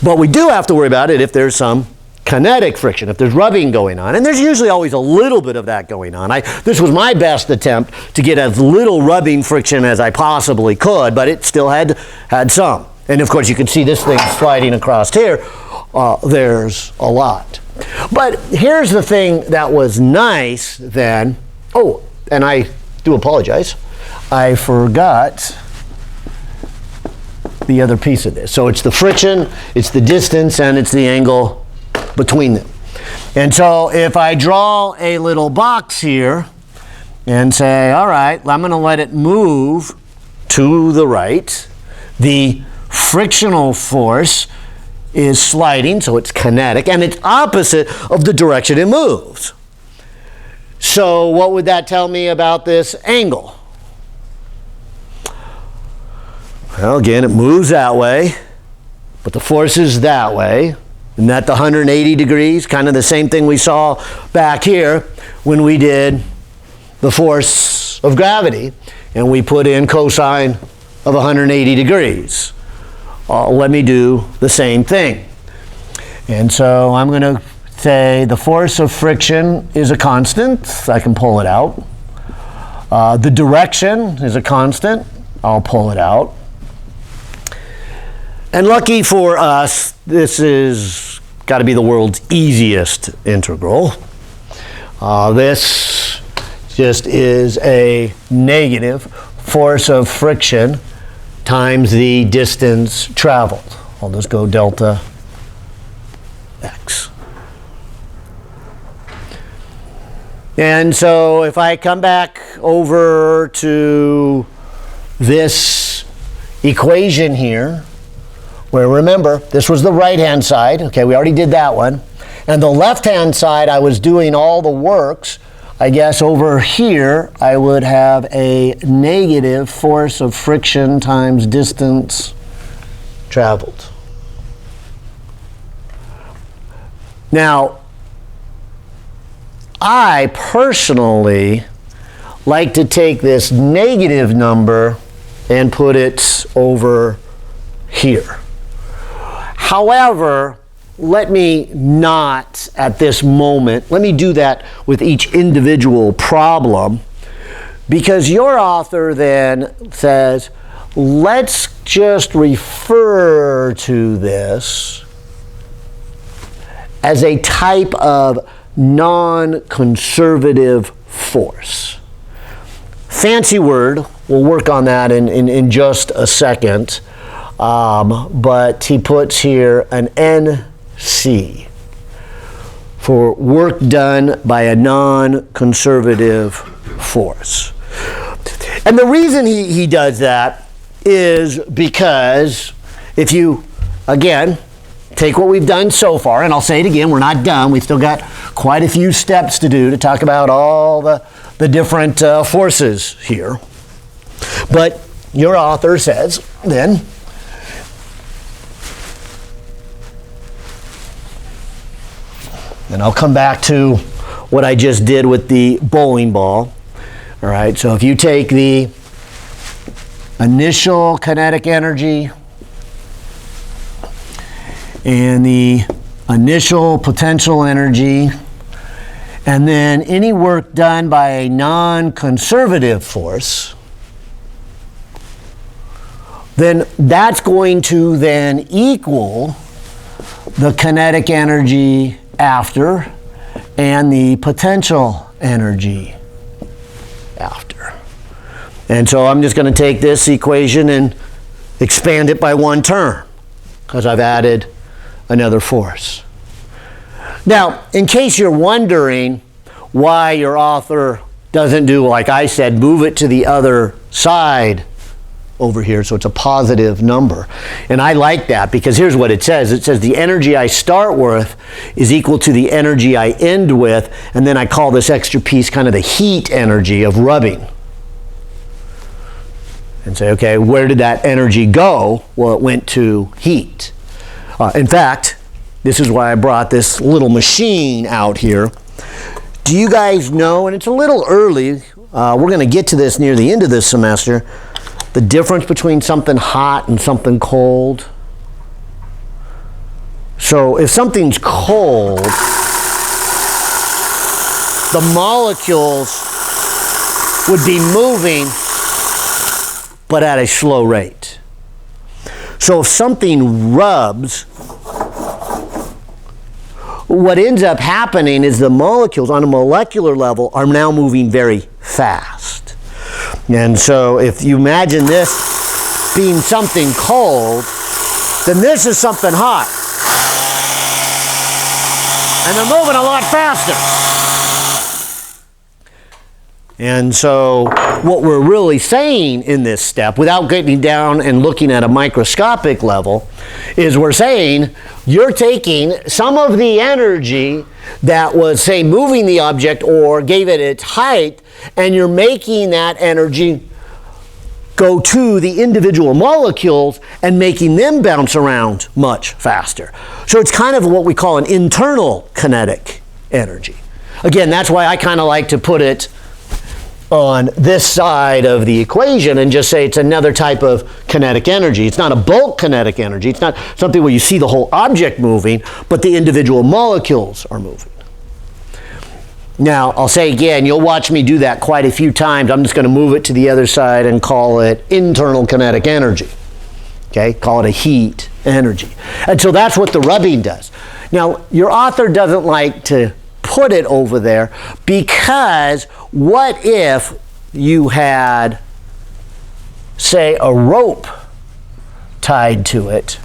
but we do have to worry about it if there's some kinetic friction, if there's rubbing going on. And there's usually always a little bit of that going on. This was my best attempt to get as little rubbing friction as I possibly could, but it still had some. And of course you can see this thing sliding across here. there's a lot. But here's the thing that was nice then. Oh, and I do apologize. I forgot the other piece of this. So it's the friction, it's the distance, and it's the angle between them. And so if I draw a little box here and say, all right, I'm going to let it move to the right, the frictional force is sliding, so it's kinetic, and it's opposite of the direction it moves. So what would that tell me about this angle? Well, again, it moves that way, but the force is that way. Isn't that the 180 degrees? Kind of the same thing we saw back here when we did the force of gravity, and we put in cosine of 180 degrees. Let me do the same thing. And so I'm going to say the force of friction is a constant. I can pull it out. The direction is a constant. I'll pull it out. And lucky for us, this is got to be the world's easiest integral. This just is a negative force of friction times the distance traveled. I'll just go delta x. And so if I come back over to this equation here, where remember, this was the right-hand side. Okay, we already did that one. And the left-hand side, I was doing all the works. I guess over here, I would have a negative force of friction times distance traveled. Now, I personally like to take this negative number and put it over here. However, let me not at this moment, let me do that with each individual problem, because your author then says, let's just refer to this as a type of non-conservative force. Fancy word, we'll work on that in just a second. But he puts here an NC for work done by a non-conservative force. And the reason he does that is because if you, again, take what we've done so far, and I'll say it again, we're not done. We've still got quite a few steps to do to talk about all the different forces here. But your author says then, and I'll come back to what I just did with the bowling ball. All right, so if you take the initial kinetic energy and the initial potential energy, and then any work done by a non-conservative force, then that's going to then equal the kinetic energy after and the potential energy after. And so I'm just going to take this equation and expand it by one term because I've added another force. Now, in case you're wondering why your author doesn't do, like I said, move it to the other side over here, so it's a positive number. And I like that because here's what it says. It says the energy I start with is equal to the energy I end with, and then I call this extra piece kind of the heat energy of rubbing. And say, okay, where did that energy go? Well, it went to heat. In fact, this is why I brought this little machine out here. Do you guys know, and it's a little early, we're going to get to this near the end of this semester, the difference between something hot and something cold? So if something's cold, the molecules would be moving, but at a slow rate. So if something rubs, what ends up happening is the molecules on a molecular level are now moving very fast. And so if you imagine this being something cold, then this is something hot. And they're moving a lot faster. And so what we're really saying in this step, without getting down and looking at a microscopic level, is we're saying you're taking some of the energy that was, say, moving the object or gave it its height, and you're making that energy go to the individual molecules and making them bounce around much faster. So it's kind of what we call an internal kinetic energy. Again, that's why I kind of like to put it on this side of the equation and just say it's another type of kinetic energy. It's not a bulk kinetic energy. It's not something where you see the whole object moving, but the individual molecules are moving. Now, I'll say again, you'll watch me do that quite a few times. I'm just going to move it to the other side and call it internal kinetic energy. Okay, call it a heat energy. And so that's what the rubbing does. Now, your author doesn't like to put it over there because what if you had, say, a rope tied to it?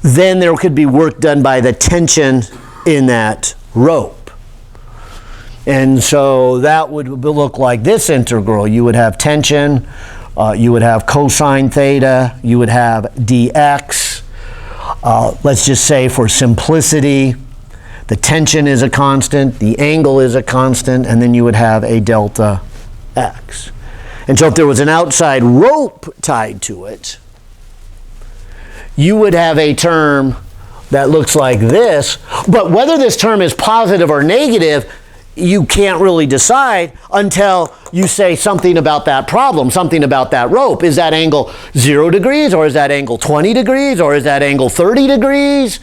Then there could be work done by the tension in that rope. And so that would look like this integral. You would have tension, you would have cosine theta, you would have dx. Let's just say for simplicity, the tension is a constant, the angle is a constant, and then you would have a delta x. And so if there was an outside rope tied to it, you would have a term that looks like this, but whether this term is positive or negative, you can't really decide until you say something about that problem, something about that rope. Is that angle 0 degrees, or is that angle 20 degrees, or is that angle 30 degrees?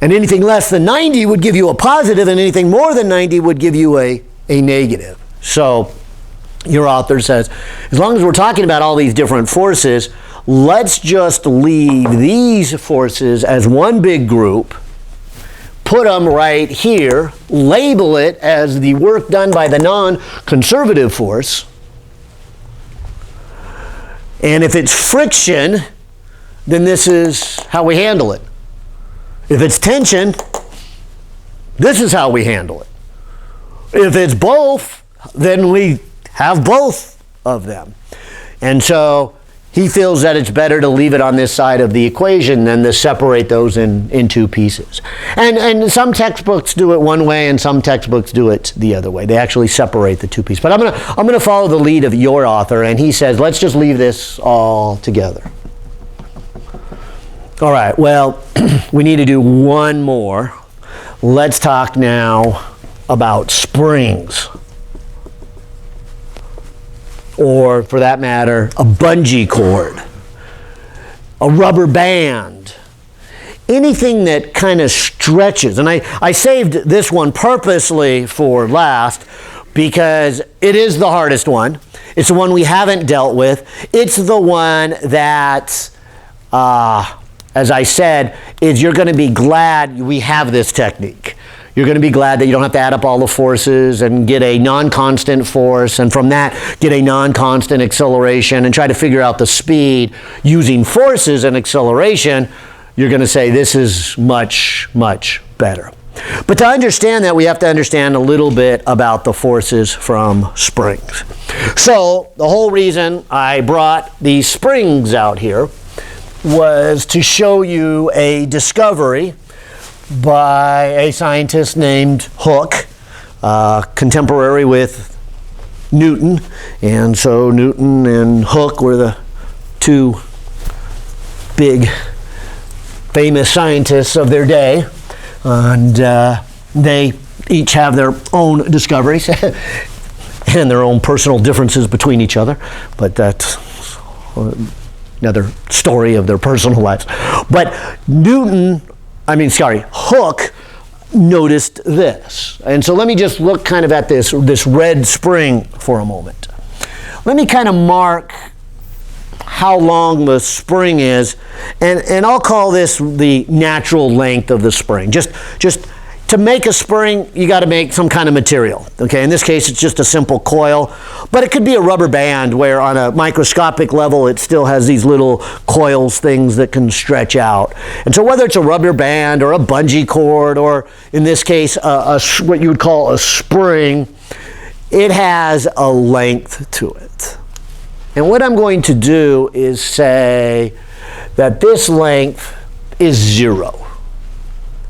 And anything less than 90 would give you a positive, and anything more than 90 would give you a negative. So your author says, as long as we're talking about all these different forces, let's just leave these forces as one big group, put them right here, label it as the work done by the non-conservative force. And if it's friction, then this is how we handle it. If it's tension, this is how we handle it. If it's both, then we have both of them. And so he feels that it's better to leave it on this side of the equation than to separate those in two pieces. And some textbooks do it one way and some textbooks do it the other way. They actually separate the two pieces. But I'm gonna follow the lead of your author, and he says, let's just leave this all together. All right, well, we need to do one more. Let's talk now about springs. Or, for that matter, a bungee cord, a rubber band, anything that kind of stretches. And I saved this one purposely for last because it is the hardest one. It's the one we haven't dealt with. It's the one that, as I said, is you're going to be glad we have this technique. You're going to be glad that you don't have to add up all the forces and get a non-constant force, and from that get a non-constant acceleration and try to figure out the speed using forces and acceleration. You're going to say this is much, much better. But to understand that, we have to understand a little bit about the forces from springs. So the whole reason I brought these springs out here was to show you a discovery by a scientist named Hooke, contemporary with Newton. And so Newton and Hooke were the two big famous scientists of their day. And they each have their own discoveries and their own personal differences between each other. But that's another story of their personal lives. But Hooke noticed this. And so let me just look kind of at this red spring for a moment. Let me kind of mark how long the spring is, and I'll call this the natural length of the spring. Just to make a spring, you got to make some kind of material. Okay, in this case, it's just a simple coil, but it could be a rubber band where on a microscopic level, it still has these little coils, things that can stretch out. And so whether it's a rubber band or a bungee cord, or in this case, what you would call a spring, it has a length to it. And what I'm going to do is say that this length is 0.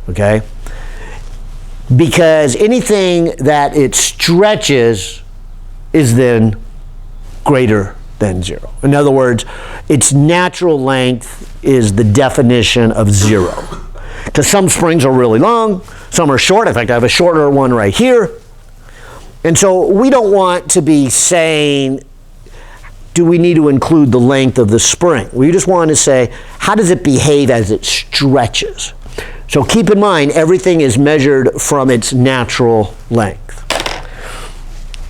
Okay? Because anything that it stretches is then greater than 0. In other words, its natural length is the definition of 0. Because some springs are really long, some are short. In fact, I have a shorter one right here. And so we don't want to be saying, do we need to include the length of the spring? We just want to say, how does it behave as it stretches? So keep in mind, everything is measured from its natural length.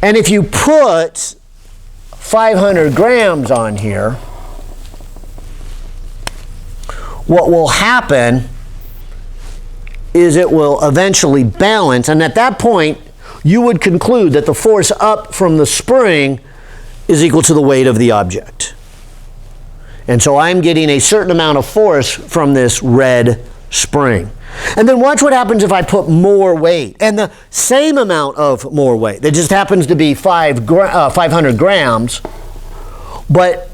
And if you put 500 grams on here, what will happen is it will eventually balance, and at that point, you would conclude that the force up from the spring is equal to the weight of the object. And so I'm getting a certain amount of force from this red spring. And then watch what happens if I put more weight, and the same amount of more weight. That just happens to be 500 grams. But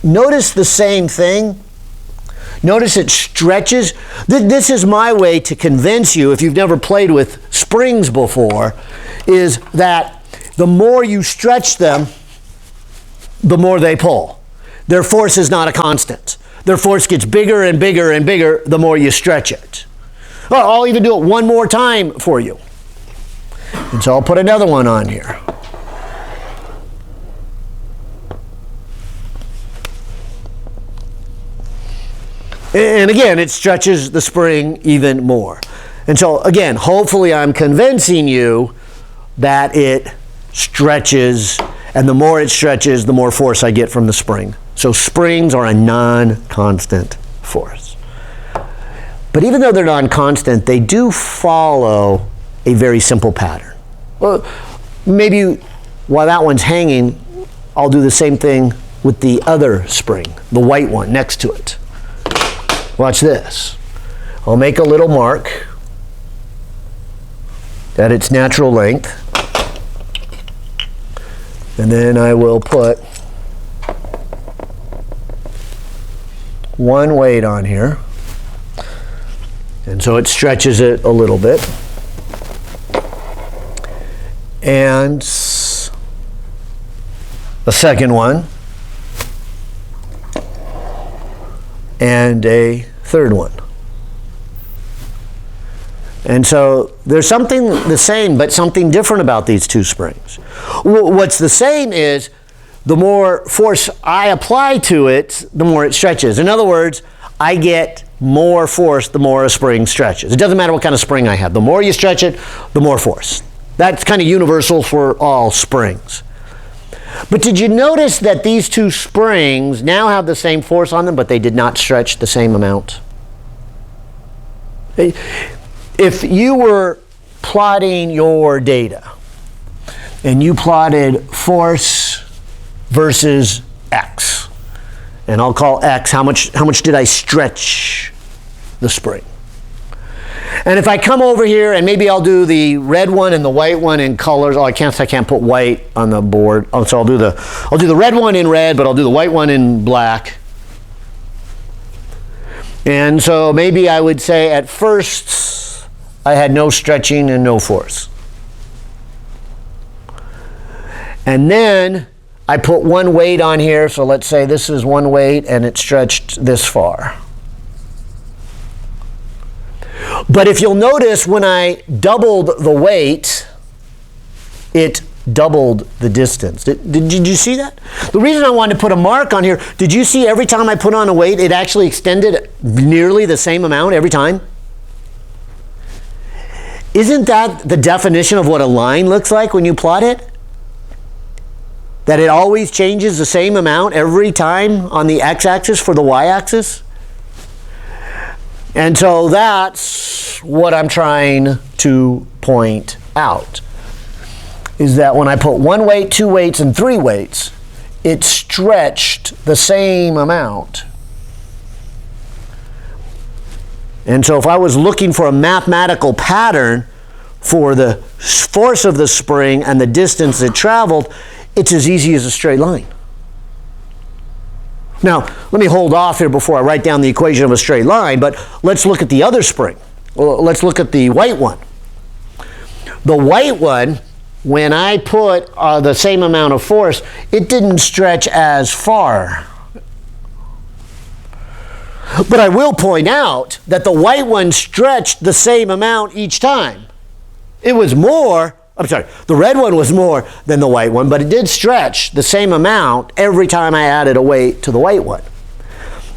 notice the same thing. Notice it stretches. This is my way to convince you, if you've never played with springs before, is that the more you stretch them, the more they pull. Their force is not a constant. Their force gets bigger and bigger and bigger the more you stretch it. Well, I'll even do it one more time for you. And so I'll put another one on here. And again, it stretches the spring even more. And so again, hopefully I'm convincing you that it stretches, and the more it stretches, the more force I get from the spring. So springs are a non-constant force. But even though they're non-constant, they do follow a very simple pattern. Well, maybe while that one's hanging, I'll do the same thing with the other spring, the white one next to it. Watch this. I'll make a little mark at its natural length, and then I will put one weight on here, and so it stretches it a little bit, and a second one, and a third one. And so there's something the same but something different about these two springs. What's the same is the more force I apply to it, the more it stretches. In other words, I get more force the more a spring stretches. It doesn't matter what kind of spring I have. The more you stretch it, the more force. That's kind of universal for all springs. But did you notice that these two springs now have the same force on them, but they did not stretch the same amount? If you were plotting your data and you plotted force versus x, and I'll call x how much did I stretch the spring? And if I come over here and maybe I'll do the red one and the white one in colors. Oh, I can't put white on the board. Oh, so I'll do the red one in red, but I'll do the white one in black. And so maybe I would say at first I had no stretching and no force. And then I put one weight on here, so let's say this is one weight and it stretched this far. But if you'll notice, when I doubled the weight, it doubled the distance. Did you see that? The reason I wanted to put a mark on here, did you see every time I put on a weight, it actually extended nearly the same amount every time? Isn't that the definition of what a line looks like when you plot it? that it always changes the same amount every time on the x-axis for the y-axis? And so that's what I'm trying to point out, is that when I put 1 weight, 2 weights, and 3 weights, it stretched the same amount. And so if I was looking for a mathematical pattern for the force of the spring and the distance it traveled, it's as easy as a straight line. Now, let me hold off here before I write down the equation of a straight line, but let's look at the other spring. Well, let's look at the white one. The white one, when I put the same amount of force, it didn't stretch as far. But I will point out that the white one stretched the same amount each time. It was more, the red one was more than the white one, but it did stretch the same amount every time I added a weight to the white one.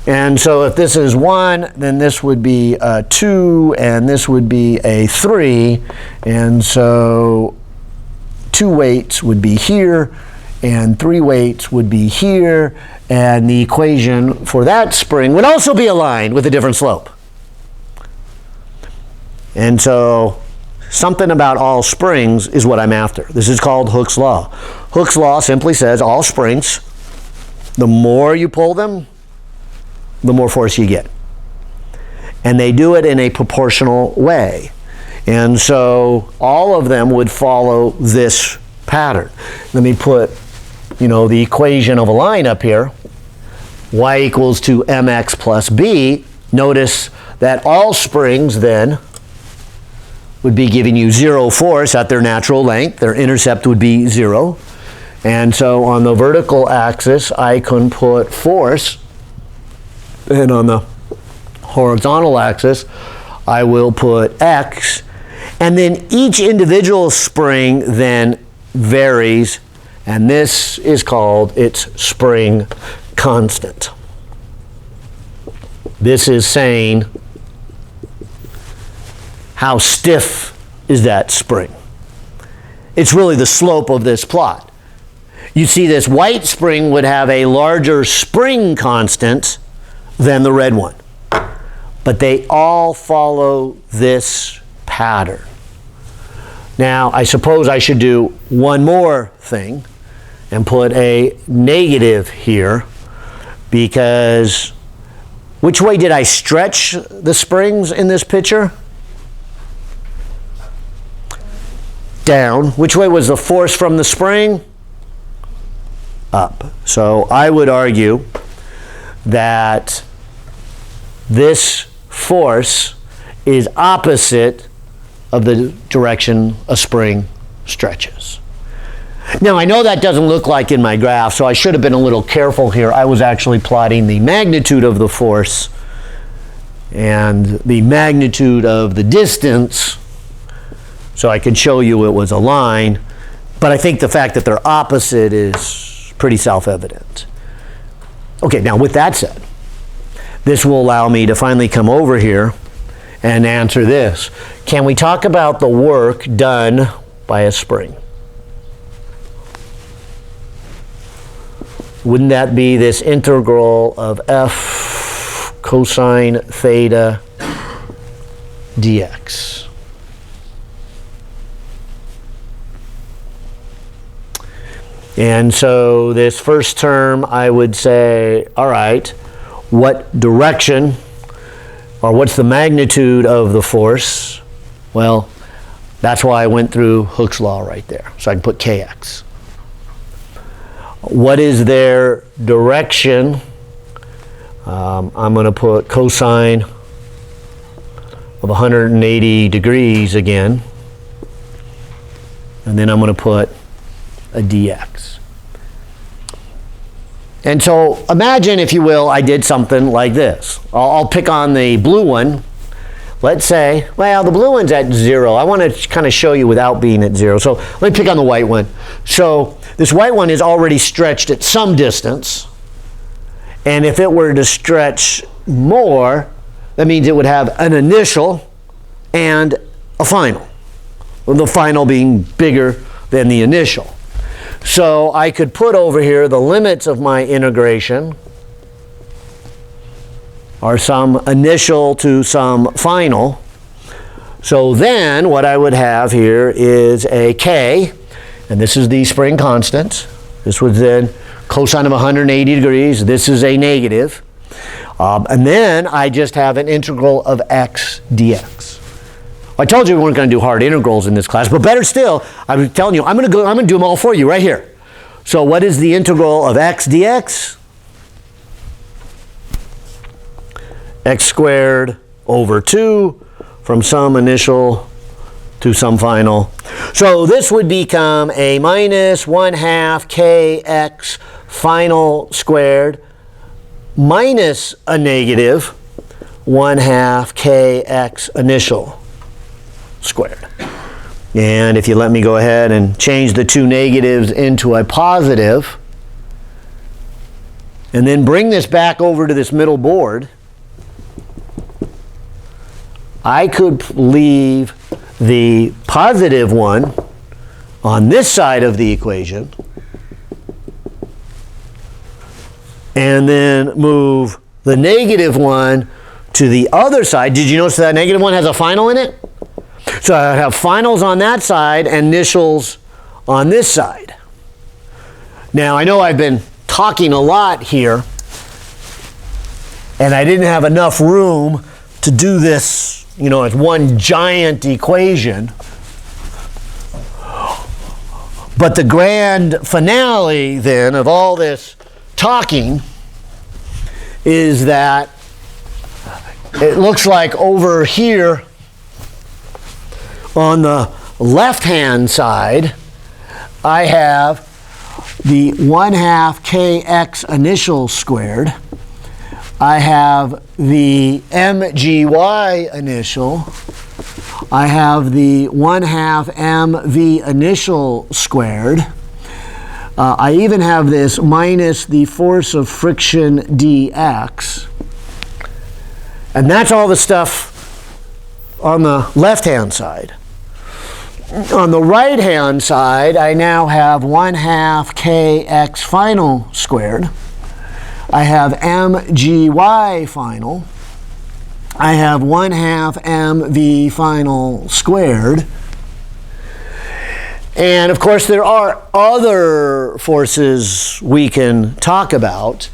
And so if this is 1, then this would be a 2, and this would be a 3. And so 2 weights would be here, and 3 weights would be here, and the equation for that spring would also be aligned with a different slope. And so something about all springs is what I'm after. This is called Hooke's law. Hooke's law simply says all springs, the more you pull them, the more force you get. And they do it in a proportional way. And so all of them would follow this pattern. Let me put, the equation of a line up here. Y equals to mx plus b. Notice that all springs then would be giving you 0 force at their natural length. Their intercept would be 0. And so on the vertical axis, I can put force. And on the horizontal axis, I will put x. And then each individual spring then varies. And this is called its spring constant. This is saying how stiff is that spring. It's really the slope of this plot. You see, this white spring would have a larger spring constant than the red one. But they all follow this pattern. Now, I suppose I should do one more thing and put a negative here, because which way did I stretch the springs in this picture? Down. Which way was the force from the spring? Up. So I would argue that this force is opposite of the direction a spring stretches. Now, I know that doesn't look like in my graph, so I should have been a little careful here. I was actually plotting the magnitude of the force and the magnitude of the distance, so I could show you it was a line. But I think the fact that they're opposite is pretty self-evident. Okay, now with that said, this will allow me to finally come over here and answer this. Can we talk about the work done by a spring? Wouldn't that be this integral of f cosine theta dx? And so this first term, I would say, all right, what direction, or what's the magnitude of the force? Well, that's why I went through Hooke's law right there. So I can put kx. What is their direction? I'm going to put cosine of 180 degrees again. And then I'm going to put a dx. And so imagine, if you will, I did something like this. I'll pick on the blue one. Let's say, well, the blue one's at 0. I want to kind of show you without being at 0. So let me pick on the white one. So this white one is already stretched at some distance. And if it were to stretch more, that means it would have an initial and a final. Well, the final being bigger than the initial. So I could put over here the limits of my integration are some initial to some final. So then what I would have here is a k, and this is the spring constant. This was then cosine of 180 degrees. This is a negative. And then I just have an integral of x dx. I told you we weren't going to do hard integrals in this class, but better still, I was telling you, I'm going to do them all for you right here. So what is the integral of x dx? X squared over 2 from some initial to some final. So this would become a minus 1/2 kx final squared minus a negative 1/2 kx initial squared. And if you let me go ahead and change the two negatives into a positive, and then bring this back over to this middle board, I could leave the positive one on this side of the equation and then move the negative one to the other side. Did you notice that negative one has a final in it? So I have finals on that side and initials on this side. Now I know I've been talking a lot here and I didn't have enough room to do this, you know, as one giant equation. But the grand finale then of all this talking is that it looks like over here on the left-hand side, I have the 1/2 kx initial squared. I have the mgy initial. I have the 1/2 mv initial squared. I even have this minus the force of friction dx. And that's all the stuff on the left-hand side. On the right-hand side, I now have 1/2 kx final squared. I have mgy final. I have 1/2 mv final squared. And of course there are other forces we can talk about,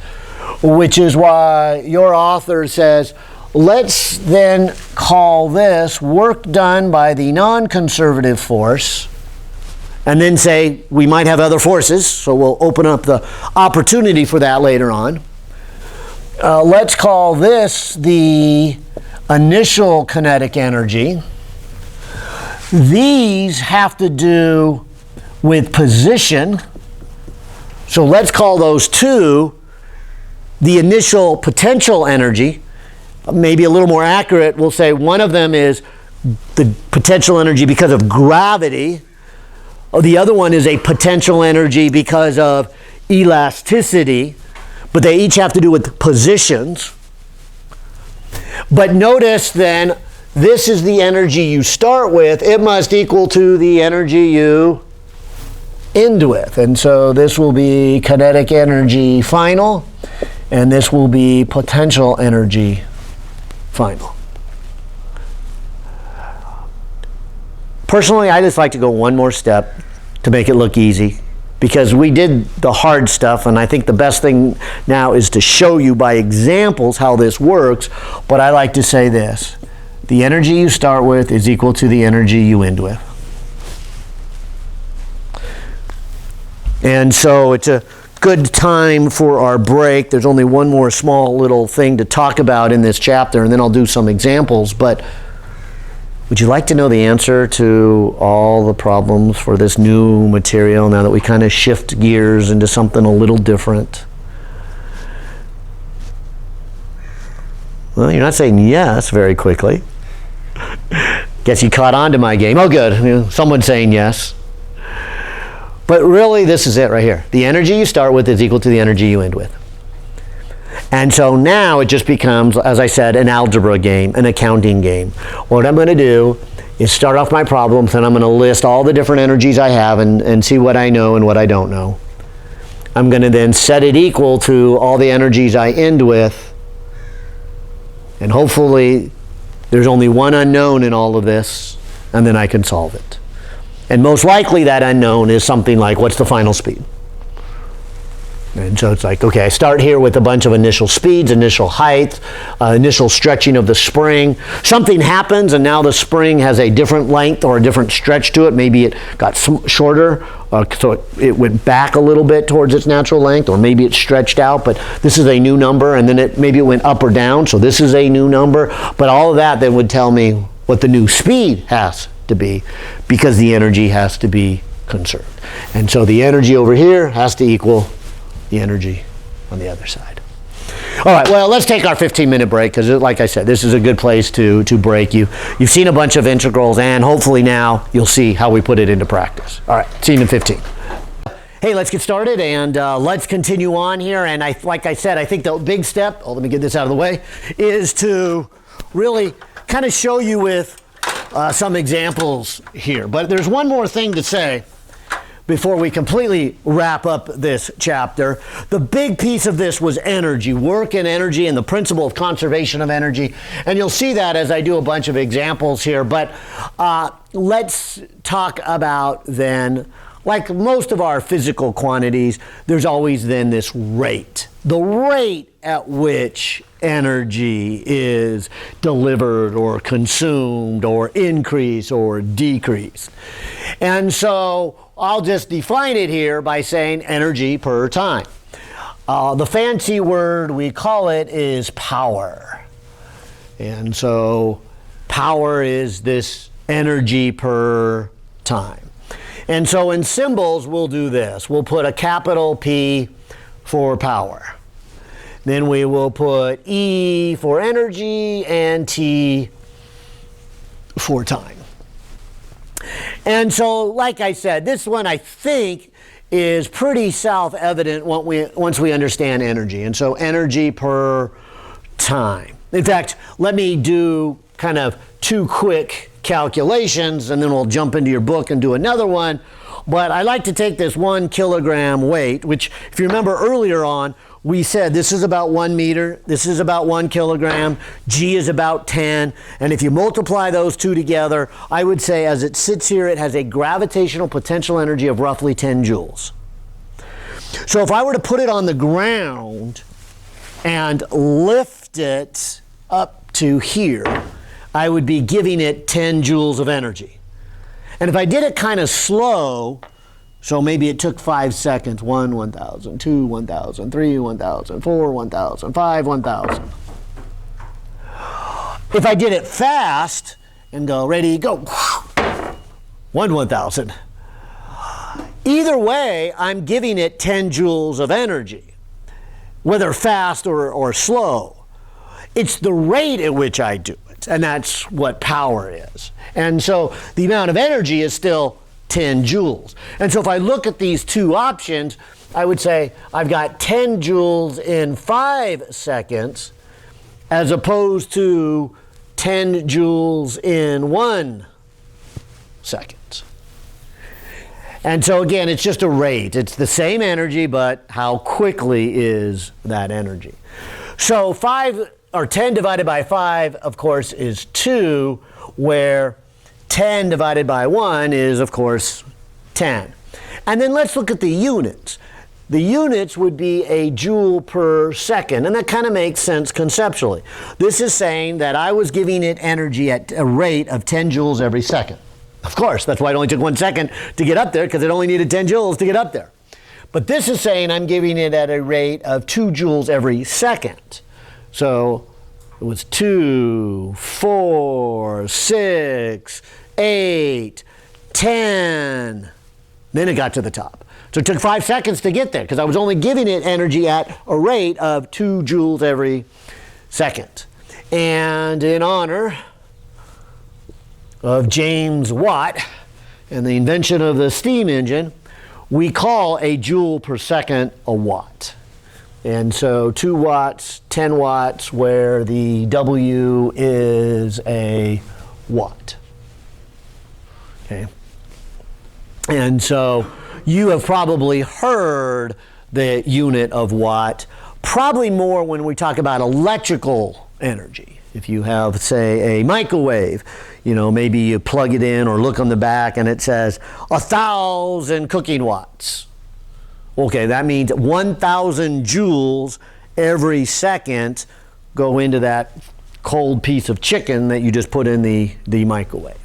which is why your author says, let's then call this work done by the non-conservative force, and then say we might have other forces, so we'll open up the opportunity for that later on. Let's call this the initial kinetic energy. These have to do with position, so let's call those two the initial potential energy. Maybe a little more accurate, we'll say one of them is the potential energy because of gravity. The other one is a potential energy because of elasticity, but they each have to do with positions. But notice then, this is the energy you start with. It must equal to the energy you end with. And so this will be kinetic energy final, and this will be potential energy final. Personally, I just like to go one more step to make it look easy, because we did the hard stuff, and I think the best thing now is to show you by examples how this works. But I like to say this: the energy you start with is equal to the energy you end with. And so it's a good time for our break. There's only one more small little thing to talk about in this chapter, and then I'll do some examples. But would you like to know the answer to all the problems for this new material now that we kind of shift gears into something a little different? Well, you're not saying yes very quickly. Guess you caught on to my game. Oh, good. Someone's saying yes. But really, this is it right here. The energy you start with is equal to the energy you end with. And so now it just becomes, as I said, an algebra game, an accounting game. What I'm going to do is start off my problems, and I'm going to list all the different energies I have and see what I know and what I don't know. I'm going to then set it equal to all the energies I end with, and hopefully there's only one unknown in all of this, and then I can solve it. And most likely that unknown is something like, what's the final speed? And so it's like, okay, I start here with a bunch of initial speeds, initial height, initial stretching of the spring. Something happens and now the spring has a different length or a different stretch to it. Maybe it got shorter, so it went back a little bit towards its natural length, or maybe it stretched out, but this is a new number, and then maybe it went up or down, so this is a new number. But all of that then would tell me what the new speed has to be, because the energy has to be conserved. And so the energy over here has to equal the energy on the other side. All right, well, let's take our 15-minute break, because like I said, this is a good place to break. You've seen a bunch of integrals, and hopefully now you'll see how we put it into practice. All right, see you in 15. Hey, let's get started, and let's continue on here. And like I said, I think the big step, let me get this out of the way, is to really kind of show you with some examples here. But there's one more thing to say before we completely wrap up this chapter. The big piece of this was energy, work and energy, and the principle of conservation of energy. And you'll see that as I do a bunch of examples here. But let's talk about then, like most of our physical quantities, there's always then this rate. The rate at which energy is delivered or consumed or increased or decreased. And so I'll just define it here by saying energy per time. The fancy word we call it is power. And so power is this energy per time. And so in symbols we'll do this. We'll put a capital P for power. Then we will put E for energy and T for time. And so, like I said, this one I think is pretty self-evident once we understand energy. And so energy per time. In fact, let me do kind of two quick calculations, and then we'll jump into your book and do another one. But I like to take this 1 kilogram weight, which, if you remember earlier on, we said this is about 1 meter, this is about 1 kilogram, G is about 10, and if you multiply those two together, I would say as it sits here, it has a gravitational potential energy of roughly 10 joules. So if I were to put it on the ground and lift it up to here, I would be giving it 10 joules of energy. And if I did it kind of slow, so maybe it took 5 seconds, 1, 1,000, 2, 1,000, 3, 1,000, 4, 1,000, 5, 1,000. If I did it fast and go, ready, go, 1,000. Either way, I'm giving it 10 joules of energy, whether fast or slow. It's the rate at which I do it, and that's what power is. And so the amount of energy is still 10 joules. And so if I look at these two options, I would say I've got 10 joules in 5 seconds as opposed to 10 joules in 1 second. And so again, it's just a rate. It's the same energy, but how quickly is that energy? So 10 divided by 5, of course, is 2, where 10 divided by 1 is, of course, 10. And then let's look at the units. The units would be a joule per second, and that kind of makes sense conceptually. This is saying that I was giving it energy at a rate of 10 joules every second. Of course, that's why it only took 1 second to get up there, because it only needed 10 joules to get up there. But this is saying I'm giving it at a rate of 2 joules every second. So it was 2, 4, 6, 8, 10. Then it got to the top. So it took 5 seconds to get there because I was only giving it energy at a rate of 2 joules every second. And in honor of James Watt and the invention of the steam engine, we call a joule per second a watt. And so 2 watts, 10 watts, where the W is a watt. Okay. And so you have probably heard the unit of watt, probably more when we talk about electrical energy. If you have, say, a microwave, you know, maybe you plug it in or look on the back and it says 1,000 cooking watts. Okay, that means 1,000 joules every second go into that cold piece of chicken that you just put in the microwave.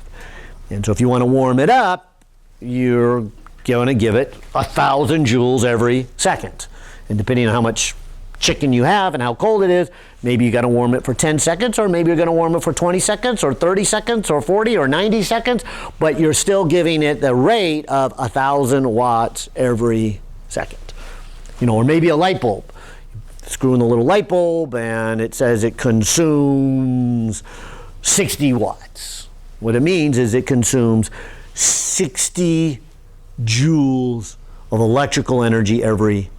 And so if you want to warm it up, you're going to give it 1,000 joules every second. And depending on how much chicken you have and how cold it is, maybe you got to warm it for 10 seconds, or maybe you're going to warm it for 20 seconds or 30 seconds or 40 or 90 seconds, but you're still giving it the rate of 1,000 watts every second. You know, or maybe a light bulb. Screw in the little light bulb and it says it consumes 60 watts. What it means is it consumes 60 joules of electrical energy every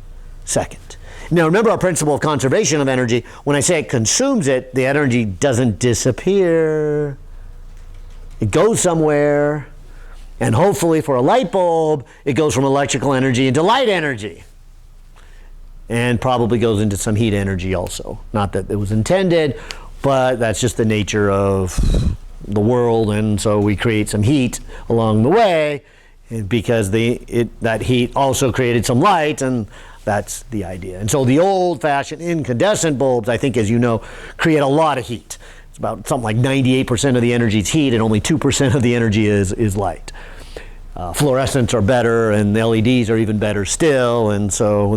second. Now remember our principle of conservation of energy. When I say it consumes it, the energy doesn't disappear. It goes somewhere. And hopefully for a light bulb, it goes from electrical energy into light energy. And probably goes into some heat energy also. Not that it was intended, but that's just the nature of the world, and so we create some heat along the way because that heat also created some light, and that's the idea. And so the old-fashioned incandescent bulbs, I think, as you know, create a lot of heat. It's about something like 98% of the energy is heat and only 2% of the energy is light. Fluorescents are better and LEDs are even better still, and so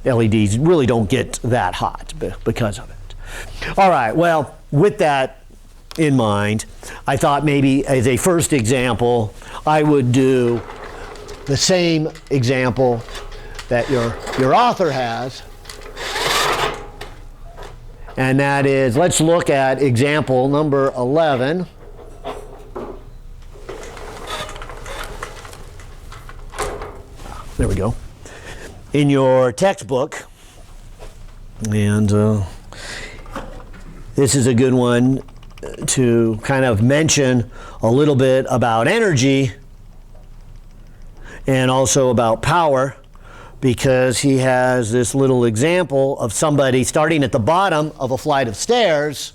LEDs really don't get that hot because of it. All right, well, with that in mind, I thought maybe as a first example, I would do the same example that your author has, and that is, let's look at example number 11. There we go. In your textbook, and this is a good one to kind of mention a little bit about energy and also about power, because he has this little example of somebody starting at the bottom of a flight of stairs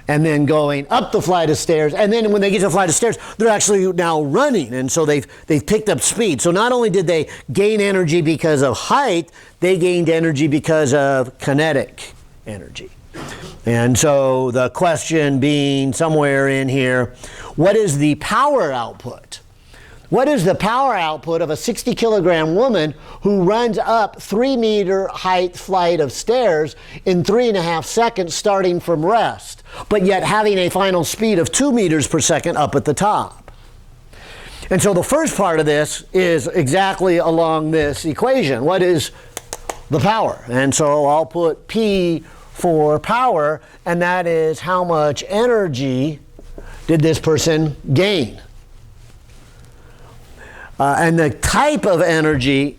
and then going up the flight of stairs, and then when they get to the flight of stairs, they're actually now running, and so they've picked up speed. So not only did they gain energy because of height, they gained energy because of kinetic energy. And so the question being somewhere in here, what is the power output? What is the power output of a 60 kilogram woman who runs up 3 meter height flight of stairs in 3.5 seconds starting from rest, but yet having a final speed of 2 meters per second up at the top? And so the first part of this is exactly along this equation. What is the power? And so I'll put P for power, and that is how much energy did this person gain? And the type of energy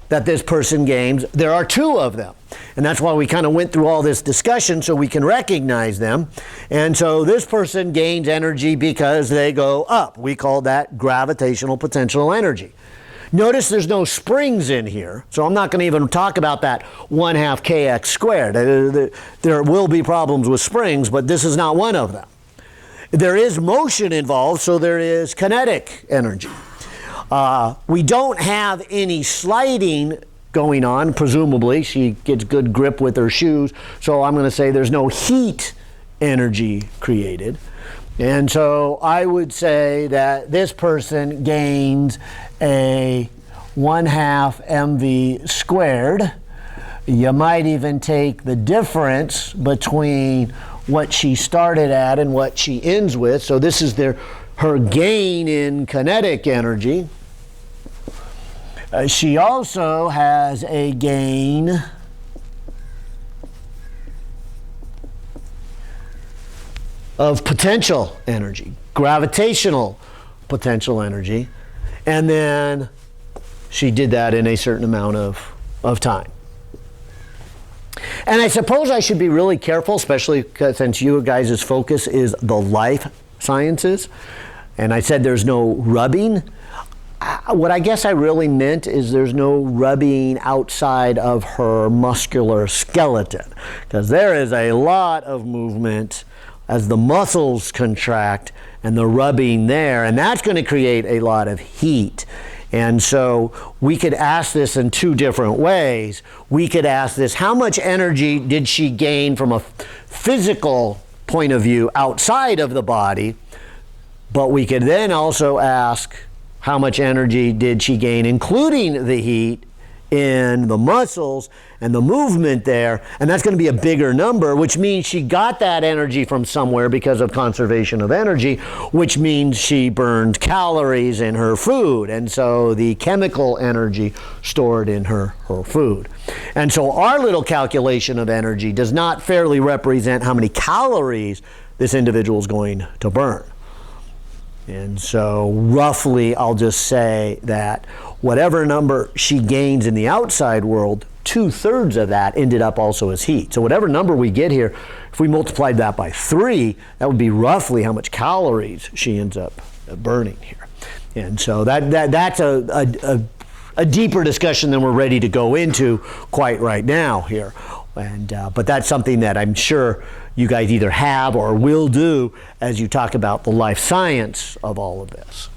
that this person gains, there are two of them. And that's why we kind of went through all this discussion so we can recognize them. And so this person gains energy because they go up. We call that gravitational potential energy. Notice there's no springs in here, so I'm not going to even talk about that 1/2 kx squared. There will be problems with springs, but this is not one of them. There is motion involved, so there is kinetic energy. We don't have any sliding going on, presumably. She gets good grip with her shoes, so I'm going to say there's no heat energy created. And so I would say that this person gains a 1/2 mv squared. You might even take the difference between what she started at and what she ends with. So this is her gain in kinetic energy. She also has a gain of potential energy, gravitational potential energy, and then she did that in a certain amount of time. And I suppose I should be really careful, especially since you guys' focus is the life sciences, and I said there's no rubbing. What I guess I really meant is there's no rubbing outside of her muscular skeleton, because there is a lot of movement as the muscles contract and the rubbing there, and that's going to create a lot of heat. And so we could ask this in two different ways. We could ask this, how much energy did she gain from a physical point of view outside of the body? But we could then also ask, how much energy did she gain, including the heat, in the muscles and the movement there? And that's going to be a bigger number, which means she got that energy from somewhere because of conservation of energy, which means she burned calories in her food. And so the chemical energy stored in her food. And so our little calculation of energy does not fairly represent how many calories this individual is going to burn. And so roughly I'll just say that whatever number she gains in the outside world, 2/3 of that ended up also as heat. So whatever number we get here, if we multiplied that by 3, that would be roughly how much calories she ends up burning here. And so that's a deeper discussion than we're ready to go into quite right now here. But that's something that I'm sure you guys either have or will do as you talk about the life science of all of this.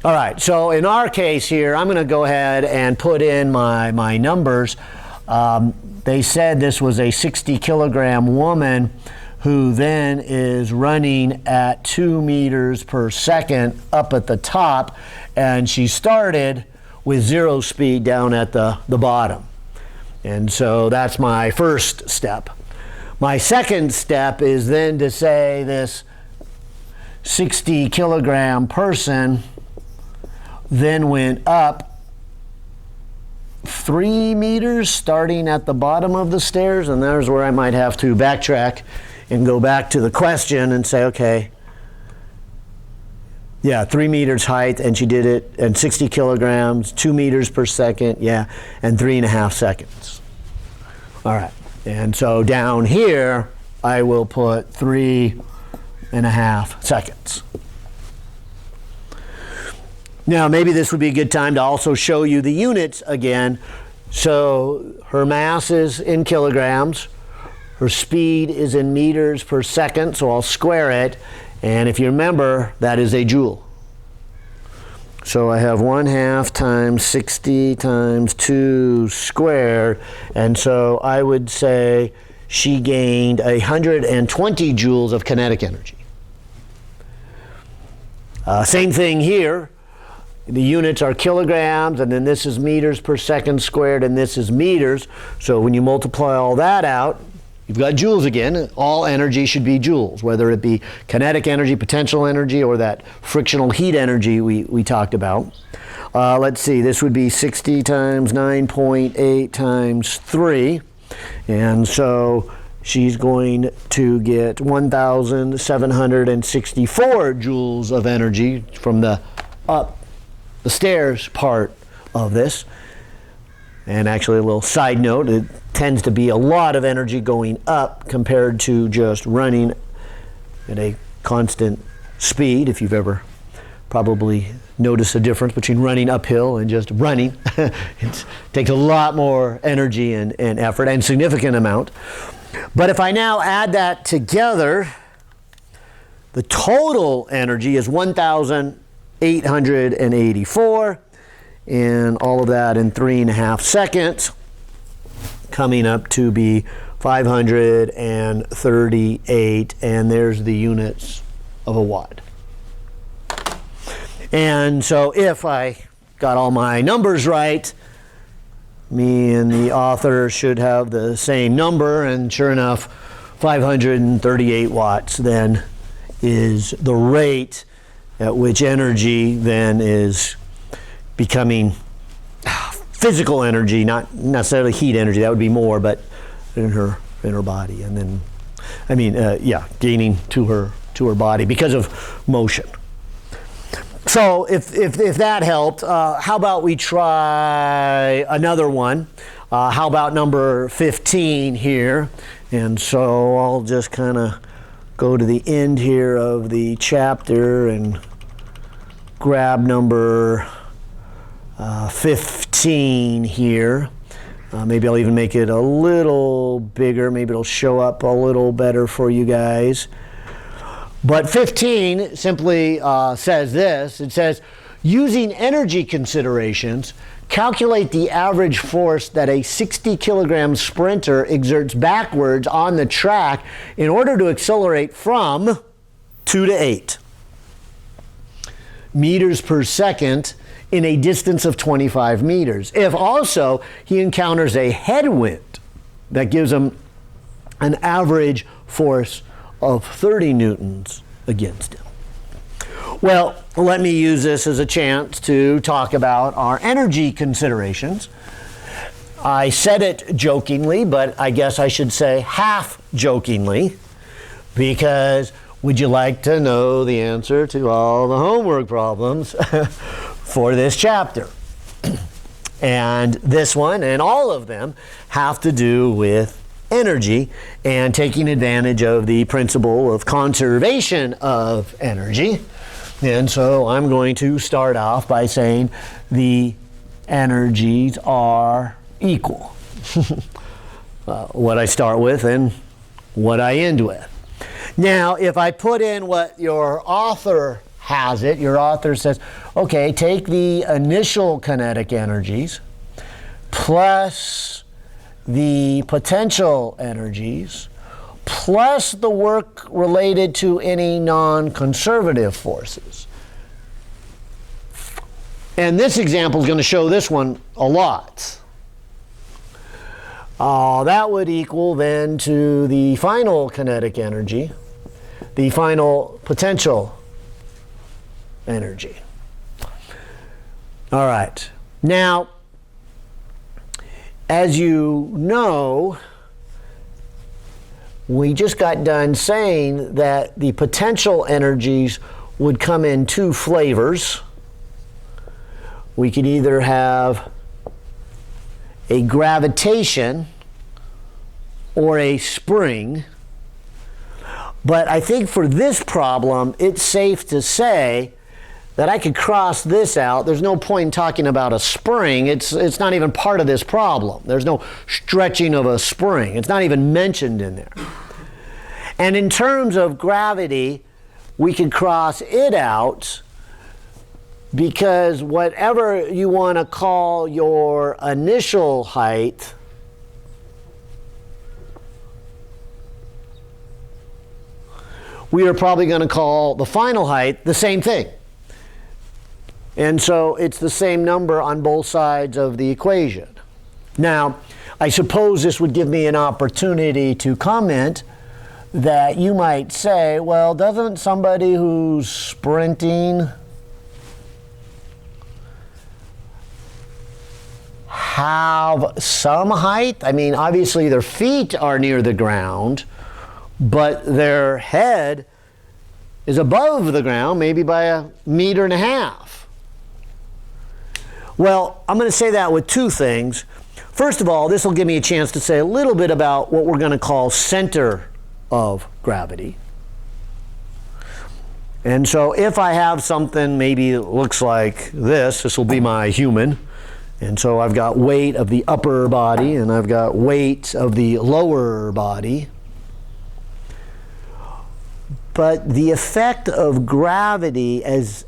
All right, so in our case here, I'm going to go ahead and put in my numbers. They said this was a 60-kilogram woman who then is running at 2 meters per second up at the top, and she started with 0 speed down at the bottom. And so that's my first step. My second step is then to say this 60-kilogram person then went up 3 meters starting at the bottom of the stairs, and there's where I might have to backtrack and go back to the question and say, okay, yeah, 3 meters height, and she did it, and 60 kilograms, 2 meters per second, yeah, and 3.5 seconds. All right, and so down here, I will put 3.5 seconds. Now, maybe this would be a good time to also show you the units again. So her mass is in kilograms, her speed is in meters per second, so I'll square it. And if you remember, that is a joule. So I have 1/2 times 60 times 2 squared. And so I would say she gained 120 joules of kinetic energy. Same thing here. The units are kilograms, and then this is meters per second squared, and this is meters. So when you multiply all that out, you've got joules again. All energy should be joules, whether it be kinetic energy, potential energy, or that frictional heat energy we talked about. Let's see, this would be 60 times 9.8 times 3. And so she's going to get 1,764 joules of energy from the up the stairs part of this. And actually, a little side note, it tends to be a lot of energy going up compared to just running at a constant speed. If you've ever probably noticed a difference between running uphill and just running, it takes a lot more energy and effort, and significant amount. But if I now add that together, the total energy is 1,884. And all of that in 3.5 seconds, coming up to be 538, and there's the units of a watt. And so if I got all my numbers right, me and the author should have the same number, and sure enough, 538 watts then is the rate at which energy then is becoming physical energy, not necessarily heat energy. That would be more, but in her body, and then, gaining to her body because of motion. So if that helped, how about we try another one? How about number 15 here? And so I'll just kind of go to the end here of the chapter and grab number 15 here. Maybe I'll even make it a little bigger. Maybe it'll show up a little better for you guys. But 15 simply says this. It says, using energy considerations, calculate the average force that a 60 kilogram sprinter exerts backwards on the track in order to accelerate from 2 to 8 meters per second in a distance of 25 meters. If also he encounters a headwind that gives him an average force of 30 newtons against him. Well, let me use this as a chance to talk about our energy considerations. I said it jokingly, but I guess I should say half jokingly, because would you like to know the answer to all the homework problems for this chapter? And this one and all of them have to do with energy and taking advantage of the principle of conservation of energy. And so I'm going to start off by saying the energies are equal. What I start with and what I end with. Now, if I put in what your author has it, your author says, okay, take the initial kinetic energies plus the potential energies plus the work related to any non-conservative forces. And this example is going to show this one a lot. That would equal then to the final kinetic energy, the final potential energy. All right. Now, as you know, we just got done saying that the potential energies would come in two flavors. We could either have a gravitation or a spring. But I think for this problem, it's safe to say that I could cross this out. There's no point in talking about a spring. It's not even part of this problem. There's no stretching of a spring. It's not even mentioned in there. And in terms of gravity, we can cross it out because whatever you want to call your initial height, we are probably going to call the final height the same thing. And so it's the same number on both sides of the equation. Now, I suppose this would give me an opportunity to comment that you might say, well, doesn't somebody who's sprinting have some height? I mean, obviously their feet are near the ground, but their head is above the ground, maybe by 1.5 meters. Well, I'm going to say that with two things. First of all, this will give me a chance to say a little bit about what we're going to call center of gravity. And so if I have something maybe it looks like this will be my human. And so I've got weight of the upper body and I've got weight of the lower body. But the effect of gravity is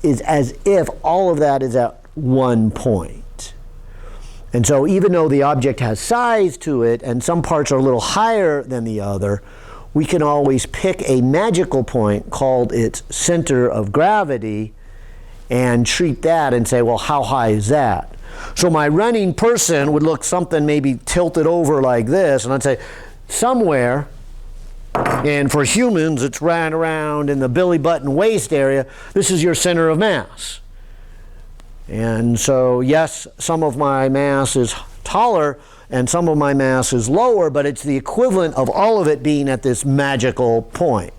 as if all of that is at one point. And so even though the object has size to it and some parts are a little higher than the other, we can always pick a magical point called its center of gravity and treat that and say, well, how high is that? So my running person would look something maybe tilted over like this, and I'd say somewhere, and for humans it's right around in the belly button waist area, this is your center of mass. And so yes, some of my mass is taller and some of my mass is lower, but it's the equivalent of all of it being at this magical point.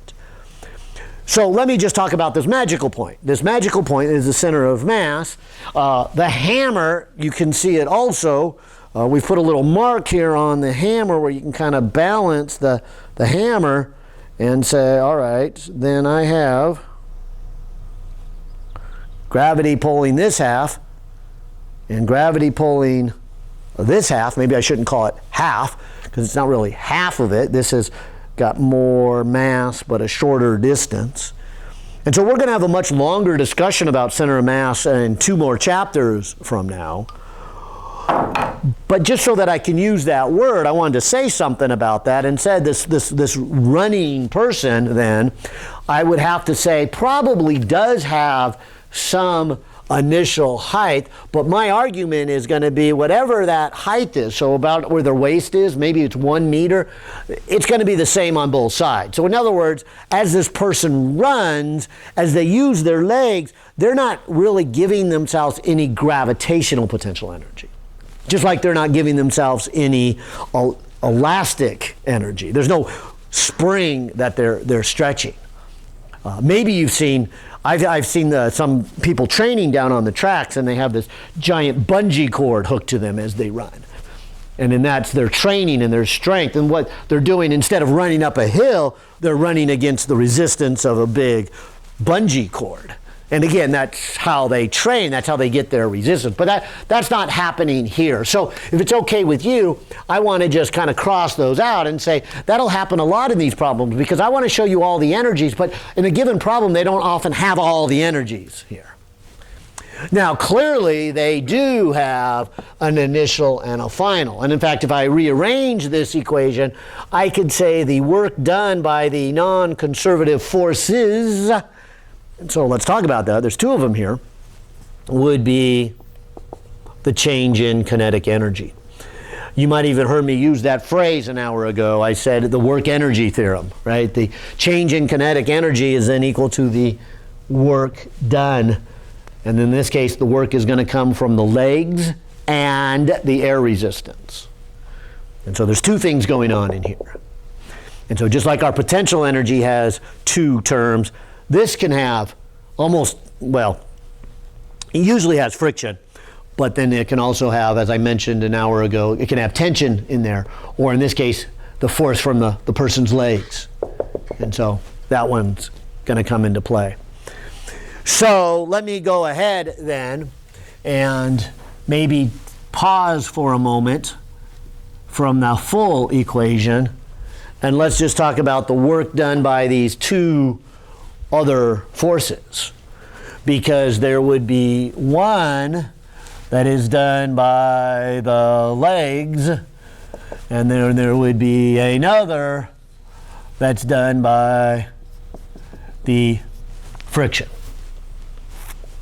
So let me just talk about this magical point. This magical point is the center of mass. The hammer, you can see it also. We've put a little mark here on the hammer where you can kind of balance the hammer and say, all right, then I have gravity pulling this half and gravity pulling this half. Maybe I shouldn't call it half because it's not really half of it. This has got more mass but a shorter distance. And so we're going to have a much longer discussion about center of mass in 2 more chapters from now. But just so that I can use that word, I wanted to say something about that, and said this running person, then, I would have to say probably does have some initial height, but my argument is going to be whatever that height is, so about where their waist is, maybe it's 1 meter, it's going to be the same on both sides. So in other words, as this person runs, as they use their legs, they're not really giving themselves any gravitational potential energy. Just like they're not giving themselves any elastic energy. There's no spring that they're stretching. Maybe you've seen, I've seen some people training down on the tracks, and they have this giant bungee cord hooked to them as they run. And then that's their training and their strength. And what they're doing, instead of running up a hill, they're running against the resistance of a big bungee cord. And again, that's how they train, that's how they get their resistance. But that's not happening here. So if it's okay with you, I want to just kind of cross those out and say that'll happen a lot in these problems, because I want to show you all the energies, but in a given problem, they don't often have all the energies here. Now, clearly, they do have an initial and a final. And in fact, if I rearrange this equation, I could say the work done by the non-conservative forces, and so let's talk about that. There's 2 of them here, would be the change in kinetic energy. You might even heard me use that phrase an hour ago. I said the work energy theorem, right? The change in kinetic energy is then equal to the work done. And in this case, the work is going to come from the legs and the air resistance. And so there's 2 things going on in here. And so just like our potential energy has 2 terms, this can have almost, well, it usually has friction, but then it can also have, as I mentioned an hour ago, it can have tension in there, or in this case, the force from the person's legs. And so that one's going to come into play. So let me go ahead then and maybe pause for a moment from the full equation, and let's just talk about the work done by these 2 other forces, because there would be one that is done by the legs, and then there would be another that's done by the friction.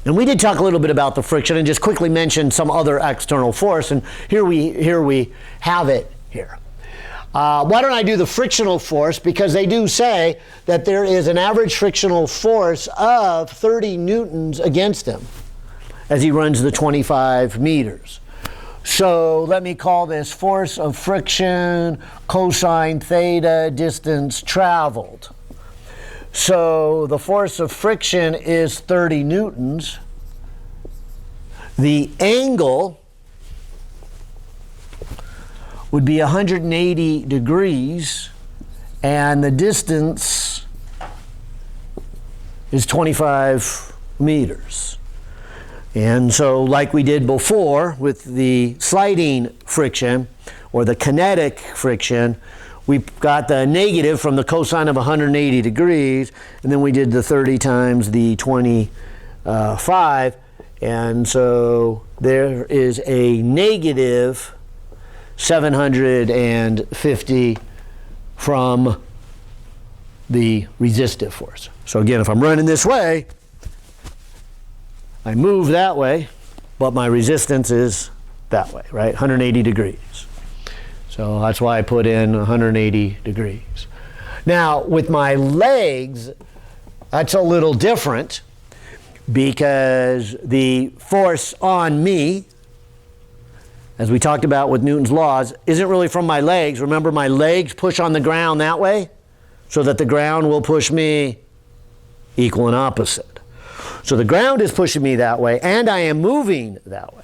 And we did talk a little bit about the friction and just quickly mention some other external force, and here we have it here. Why don't I do the frictional force, because they do say that there is an average frictional force of 30 newtons against him as he runs the 25 meters. So let me call this force of friction cosine theta distance traveled. So the force of friction is 30 newtons. The angle would be 180 degrees, and the distance is 25 meters. And so like we did before with the sliding friction, or the kinetic friction, we got the negative from the cosine of 180 degrees, and then we did the 30 times the 25, and so there is a negative 750 from the resistive force. So again, if I'm running this way, I move that way, but my resistance is that way, right? 180 degrees. So that's why I put in 180 degrees. Now, with my legs, that's a little different, because the force on me, as we talked about with Newton's laws, isn't really from my legs. Remember, my legs push on the ground that way, so that the ground will push me equal and opposite. So the ground is pushing me that way, and I am moving that way.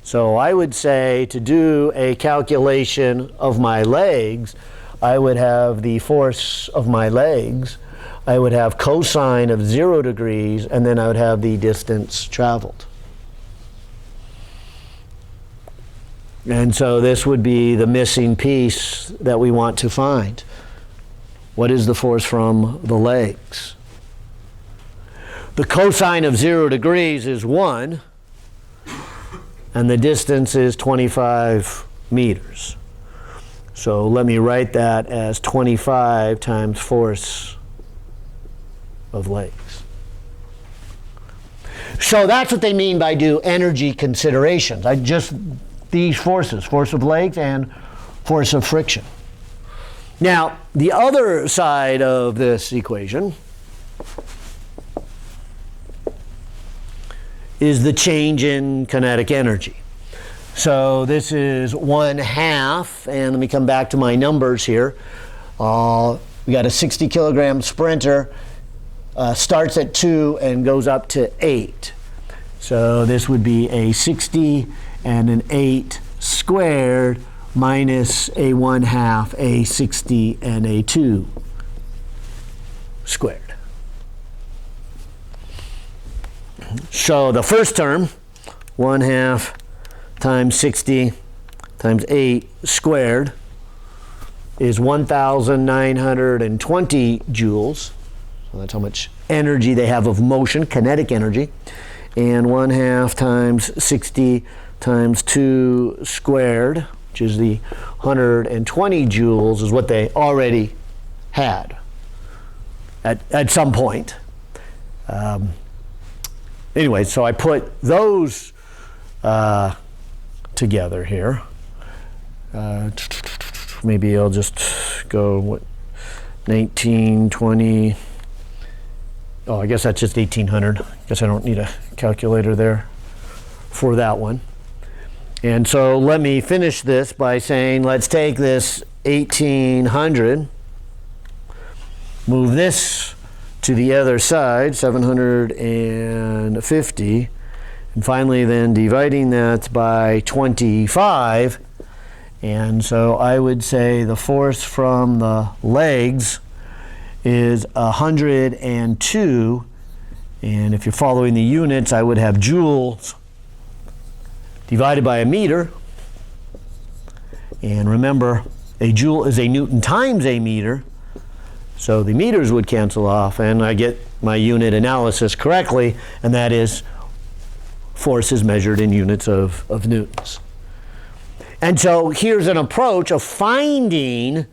So I would say, to do a calculation of my legs, I would have the force of my legs. I would have cosine of 0 degrees, and then I would have the distance traveled. And so this would be the missing piece that we want to find. What is the force from the legs? The cosine of 0 degrees is 1, and the distance is 25 meters. So let me write that as 25 times force of legs. So that's what they mean by do energy considerations. These forces, force of legs and force of friction. Now, the other side of this equation is the change in kinetic energy. So this is 1/2, and let me come back to my numbers here. We got a 60 kilogram sprinter, starts at 2 and goes up to 8. So this would be a 60 and an 8 squared minus a 1/2, a 60 and a 2 squared. So the first term, 1/2 times 60 times 8 squared, is 1,920 joules. So that's how much energy they have of motion, kinetic energy. And 1/2 times 60 times 2 squared, which is the 120 joules, is what they already had at some point. Anyway, so I put those together here. Maybe I'll just go 19, 20. Oh, I guess that's just 1800. I guess I don't need a calculator there for that one. And so let me finish this by saying, let's take this 1800, move this to the other side, 750, and finally then dividing that by 25. And so I would say the force from the legs is 102, and if you're following the units, I would have joules divided by a meter. And remember, a joule is a Newton times a meter, so the meters would cancel off, and I get my unit analysis correctly, and that is force is measured in units of newtons. And so here's an approach of finding,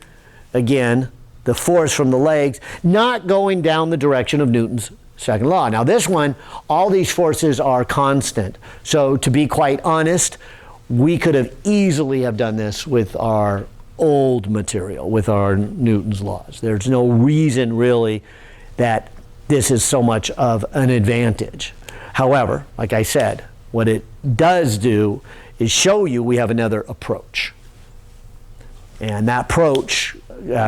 again, the force from the legs, not going down the direction of Newton's second law. Now this one, all these forces are constant. So to be quite honest, we could have easily have done this with our old material, with our Newton's laws. There's no reason really that this is so much of an advantage. However, like I said, what it does do is show you we have another approach. And that approach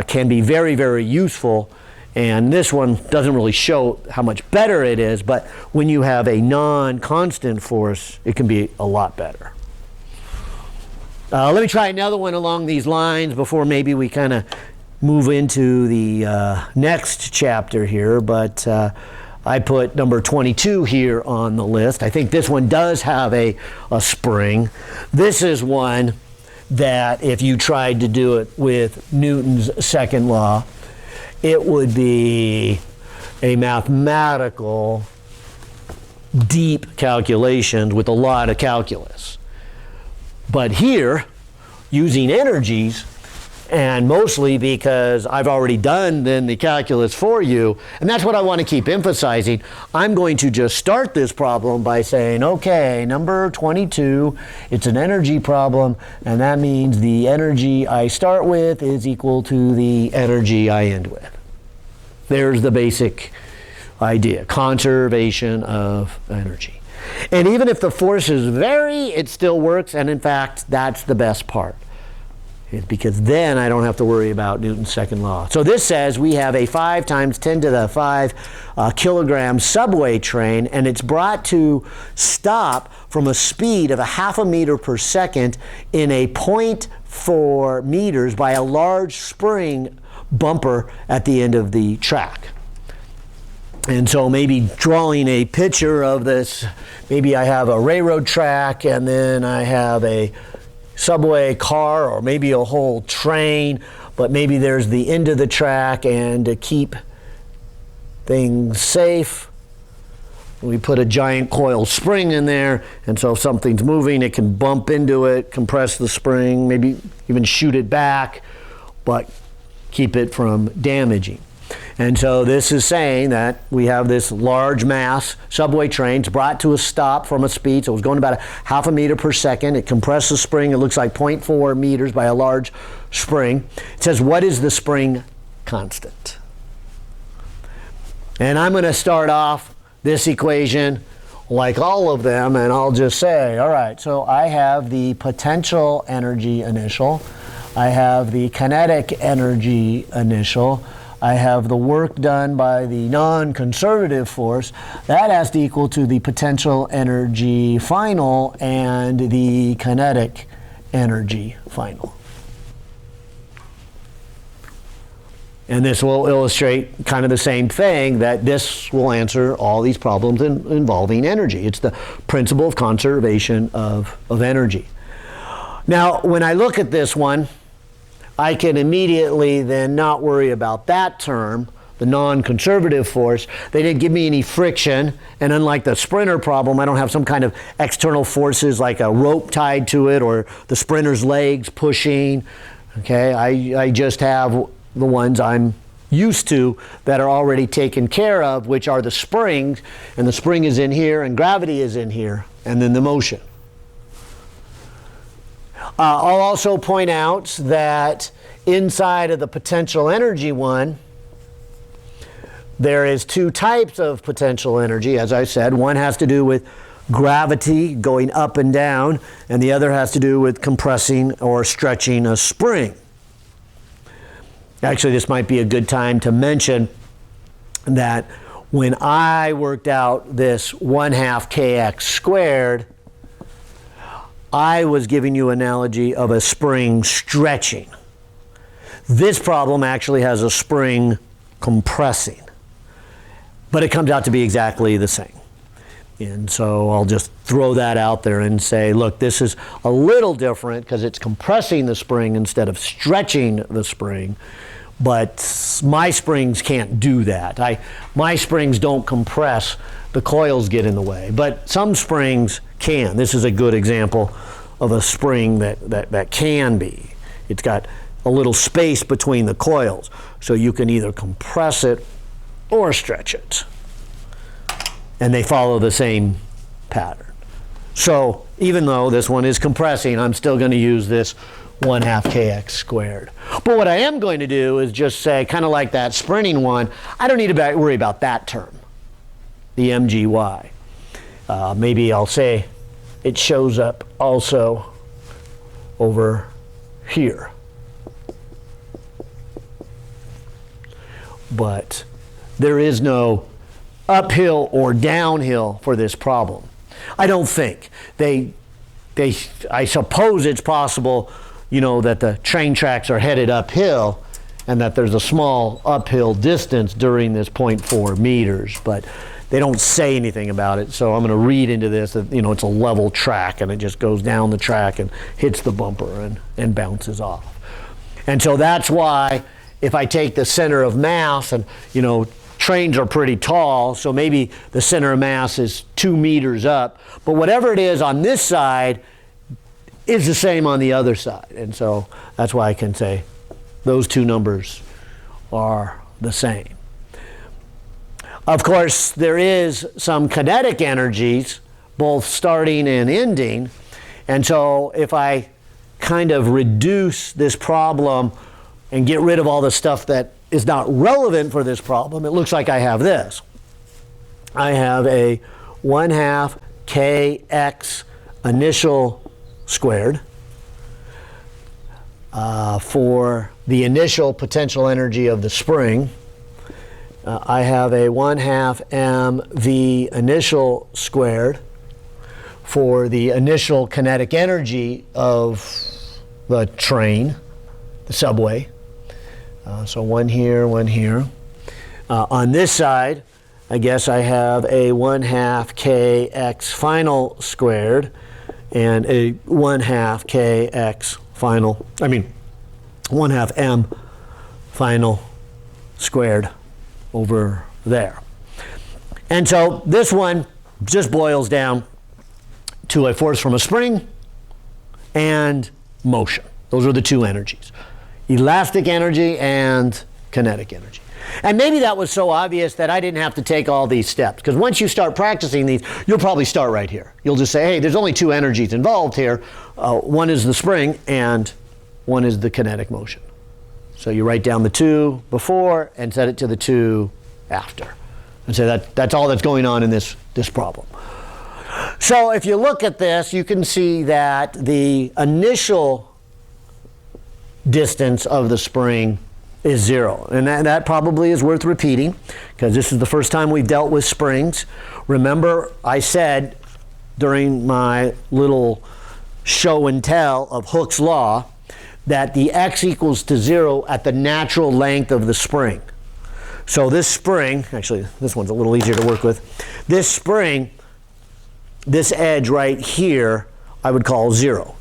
can be very, very useful. And this one doesn't really show how much better it is, but when you have a non-constant force, it can be a lot better. Let me try another one along these lines before maybe we kind of move into the next chapter here. But I put number 22 here on the list. I think this one does have a spring. This is one that if you tried to do it with Newton's second law, it would be a mathematical, deep calculation with a lot of calculus. But here, using energies, and mostly because I've already done then the calculus for you, and that's what I want to keep emphasizing, I'm going to just start this problem by saying, okay, number 22, it's an energy problem, and that means the energy I start with is equal to the energy I end with. There's the basic idea, conservation of energy. And even if the forces vary, it still works, and in fact, that's the best part. Because then I don't have to worry about Newton's second law. So this says we have a 5 times 10 to the 5 kilogram subway train, and it's brought to stop from a speed of 0.5 meter per second in a 0.4 meters by a large spring bumper at the end of the track. And so maybe drawing a picture of this, maybe I have a railroad track and then I have a subway car or maybe a whole train, but maybe there's the end of the track, and to keep things safe, we put a giant coil spring in there, and so if something's moving, it can bump into it, compress the spring, maybe even shoot it back, but keep it from damaging. And so this is saying that we have this large mass subway train. It's brought to a stop from a speed, so it was going about 0.5 meter per second. It compressed the spring. It looks like 0.4 meters by a large spring. It says, what is the spring constant? And I'm going to start off this equation like all of them, and I'll just say, all right, so I have the potential energy initial. I have the kinetic energy initial. I have the work done by the non-conservative force. That has to equal to the potential energy final and the kinetic energy final. And this will illustrate kind of the same thing, that this will answer all these problems involving energy. It's the principle of conservation of energy. Now, when I look at this one, I can immediately then not worry about that term, the non-conservative force. They didn't give me any friction, and unlike the sprinter problem, I don't have some kind of external forces like a rope tied to it or the sprinter's legs pushing. Okay, I just have the ones I'm used to that are already taken care of, which are the springs, and the spring is in here and gravity is in here, and then the motion. I'll also point out that inside of the potential energy one, there is two types of potential energy. As I said, one has to do with gravity going up and down, and the other has to do with compressing or stretching a spring. Actually, this might be a good time to mention that when I worked out this 1/2 kx squared, I was giving you an analogy of a spring stretching. This problem actually has a spring compressing, but it comes out to be exactly the same. And so I'll just throw that out there and say, look, this is a little different because it's compressing the spring instead of stretching the spring, but my springs can't do that. My springs don't compress, the coils get in the way, but some springs can. This is a good example of a spring that can be. It's got a little space between the coils, so you can either compress it or stretch it. And they follow the same pattern. So even though this one is compressing, I'm still going to use this 1/2 kx squared. But what I am going to do is just say, kind of like that sprinting one, I don't need to worry about that term, the mgy. Maybe I'll say it shows up also over here. But there is no uphill or downhill for this problem. I don't think. I suppose it's possible, that the train tracks are headed uphill and that there's a small uphill distance during this 0.4 meters, but they don't say anything about it, so I'm going to read into this that, it's a level track and it just goes down the track and hits the bumper and bounces off. And so that's why if I take the center of mass, and, trains are pretty tall, so maybe the center of mass is 2 meters up, but whatever it is on this side is the same on the other side. And so that's why I can say those two numbers are the same. Of course, there is some kinetic energies, both starting and ending. And so if I kind of reduce this problem and get rid of all the stuff that is not relevant for this problem, it looks like I have this. I have a 1/2 kx initial squared for the initial potential energy of the spring. I have a 1/2 mv initial squared for the initial kinetic energy of the train, the subway. So one here, one here. On this side, I guess I have a 1/2 kx final squared and a 1/2 kx final, 1/2 m final squared over there. And so this one just boils down to a force from a spring and motion. Those are the two energies. Elastic energy and kinetic energy. And maybe that was so obvious that I didn't have to take all these steps. Because once you start practicing these, you'll probably start right here. You'll just say, hey, there's only two energies involved here. One is the spring and one is the kinetic motion. So you write down the 2 before and set it to the 2 after. And so that's all that's going on in this problem. So if you look at this, you can see that the initial distance of the spring is 0. And that probably is worth repeating, because this is the first time we've dealt with springs. Remember, I said during my little show and tell of Hooke's law that the x equals to 0 at the natural length of the spring. So this spring, actually this one's a little easier to work with. This spring, this edge right here, I would call 0.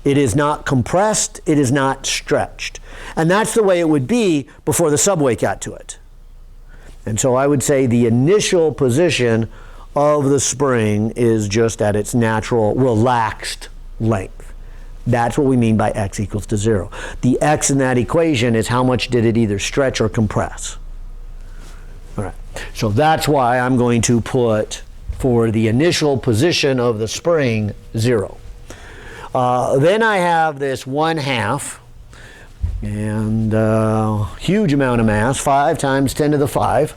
It is not compressed, it is not stretched. And that's the way it would be before the subweight got to it. And so I would say the initial position of the spring is just at its natural relaxed length. That's what we mean by x equals to 0. The x in that equation is how much did it either stretch or compress. All right. So that's why I'm going to put for the initial position of the spring 0. Then I have this 1/2 and huge amount of mass, 5 times 10 to the 5.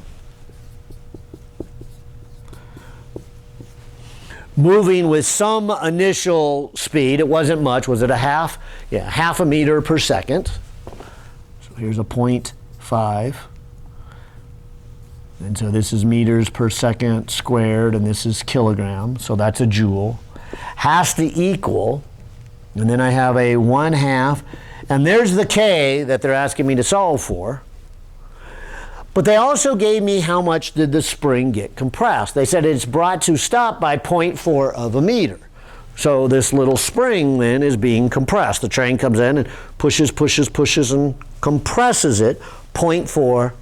Moving with some initial speed. It wasn't much. Was it a half? Yeah, 1/2 meter per second. So here's a 0.5. And so this is meters per second squared, and this is kilograms. So that's a joule. Has to equal, and then I have a 1/2, and there's the k that they're asking me to solve for. But they also gave me how much did the spring get compressed. They said it's brought to stop by 0.4 of a meter. So this little spring then is being compressed. The train comes in and pushes, pushes, pushes, and compresses it 0.4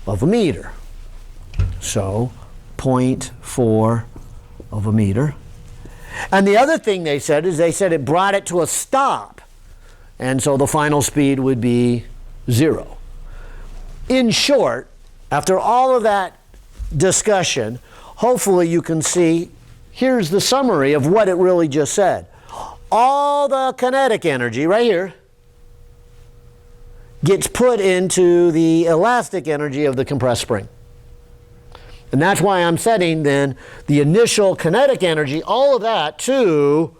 of a meter. So 0.4 of a meter. And the other thing they said is it brought it to a stop. And so the final speed would be 0. In short, after all of that discussion, hopefully you can see, here's the summary of what it really just said. All the kinetic energy right here gets put into the elastic energy of the compressed spring. And that's why I'm setting then the initial kinetic energy, all of that, to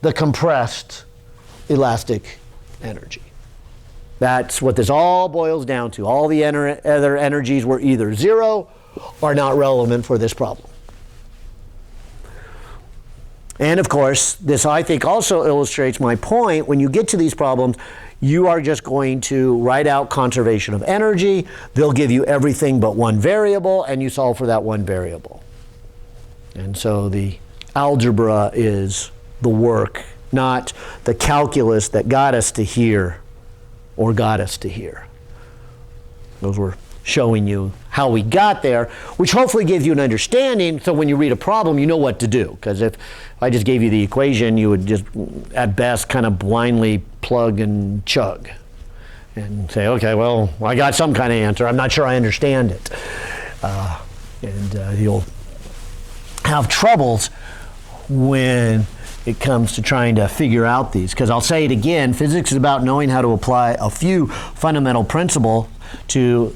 the compressed elastic energy. That's what this all boils down to. All the other energies were either 0 or not relevant for this problem. And of course, this I think also illustrates my point. When you get to these problems, you are just going to write out conservation of energy. They'll give you everything but one variable, and you solve for that one variable. And so the algebra is the work, not the calculus that got us to here or got us to here. Those were showing you how we got there, which hopefully gives you an understanding, so when you read a problem, you know what to do. Because if I just gave you the equation, you would just, at best, kind of blindly plug and chug and say, okay, well, I got some kind of answer. I'm not sure I understand it. And you'll have troubles when it comes to trying to figure out these. Because I'll say it again, physics is about knowing how to apply a few fundamental principles to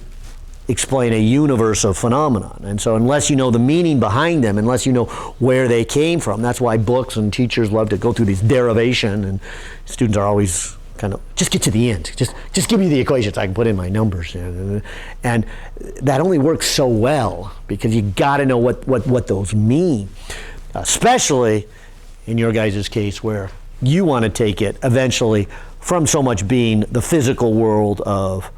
explain a universe of phenomenon. And so unless you know the meaning behind them, unless you know where they came from, that's why books and teachers love to go through these derivation, and students are always kind of, just get to the end. Just give me the equations, I can put in my numbers. And that only works so well because you got to know what those mean. Especially in your guys' case where you want to take it eventually from so much being the physical world of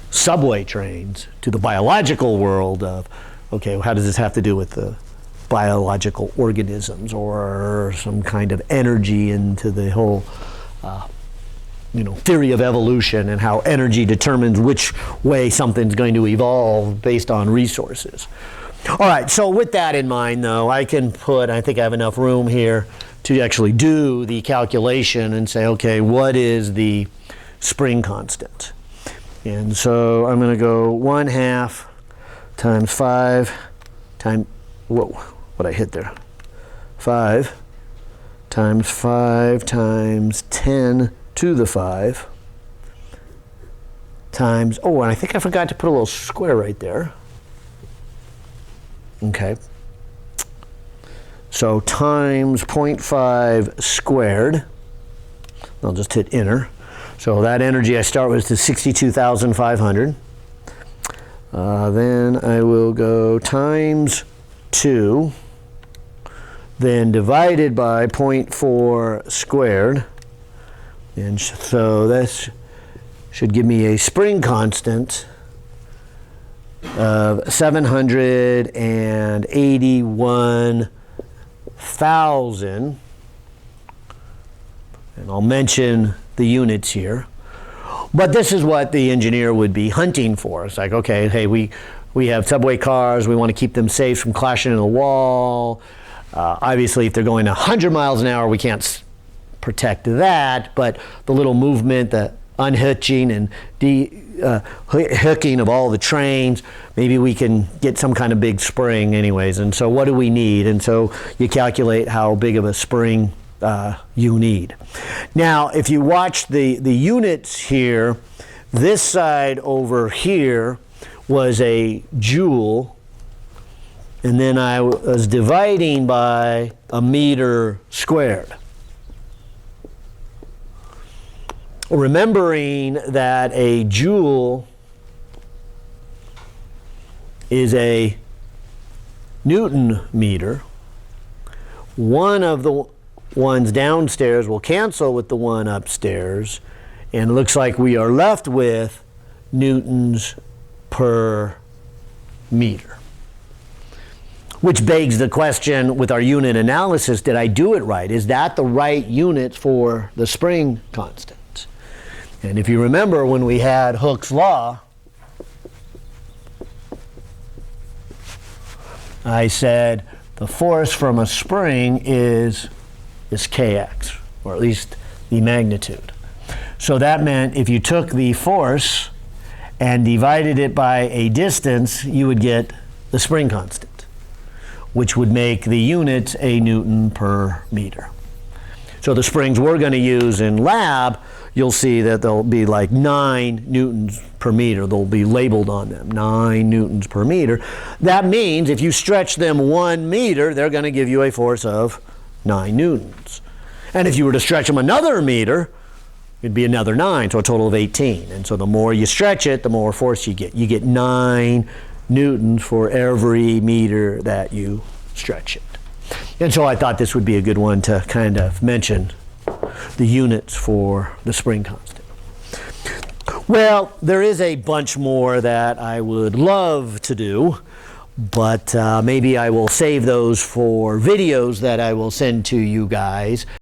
subway trains to the biological world of Okay, how does this have to do with the biological organisms or some kind of energy into the whole theory of evolution and how energy determines which way something's going to evolve based on resources. All right, so with that in mind, though, I think I have enough room here to actually do the calculation and say, okay, what is the spring constant? And so I'm going to go 1/2 times 5 times, what I hit there? 5 times 5 times 10 to the 5 times, and I think I forgot to put a little square right there. Okay. So times 0.5 squared. I'll just hit enter. So that energy I start with is 62,500. Then I will go times 2, then divided by 0.4 squared. And so this should give me a spring constant of 781,000. And I'll mention the units here. But this is what the engineer would be hunting for. It's like, okay, hey, we have subway cars. We want to keep them safe from clashing into the wall. Obviously, if they're going 100 miles an hour, we can't protect that. But the little movement, the unhitching and hooking of all the trains, maybe we can get some kind of big spring anyways. And so what do we need? And so you calculate how big of a spring you need. Now, if you watch the units here, this side over here was a joule, and then I was dividing by a meter squared. Remembering that a joule is a Newton meter, one of the ones downstairs will cancel with the one upstairs, and it looks like we are left with newtons per meter. Which begs the question with our unit analysis, did I do it right? Is that the right unit for the spring constant? And if you remember when we had Hooke's law, I said the force from a spring is kx, or at least the magnitude. So that meant if you took the force and divided it by a distance, you would get the spring constant, which would make the unit a Newton per meter. So the springs we're going to use in lab, you'll see that they'll be like 9 newtons per meter. They'll be labeled on them, 9 newtons per meter. That means if you stretch them 1 meter, they're going to give you a force of 9 newtons. And if you were to stretch them another meter, it'd be another 9, so a total of 18. And so the more you stretch it, the more force you get. You get 9 newtons for every meter that you stretch it. And so I thought this would be a good one to kind of mention the units for the spring constant. Well, there is a bunch more that I would love to do, but maybe I will save those for videos that I will send to you guys.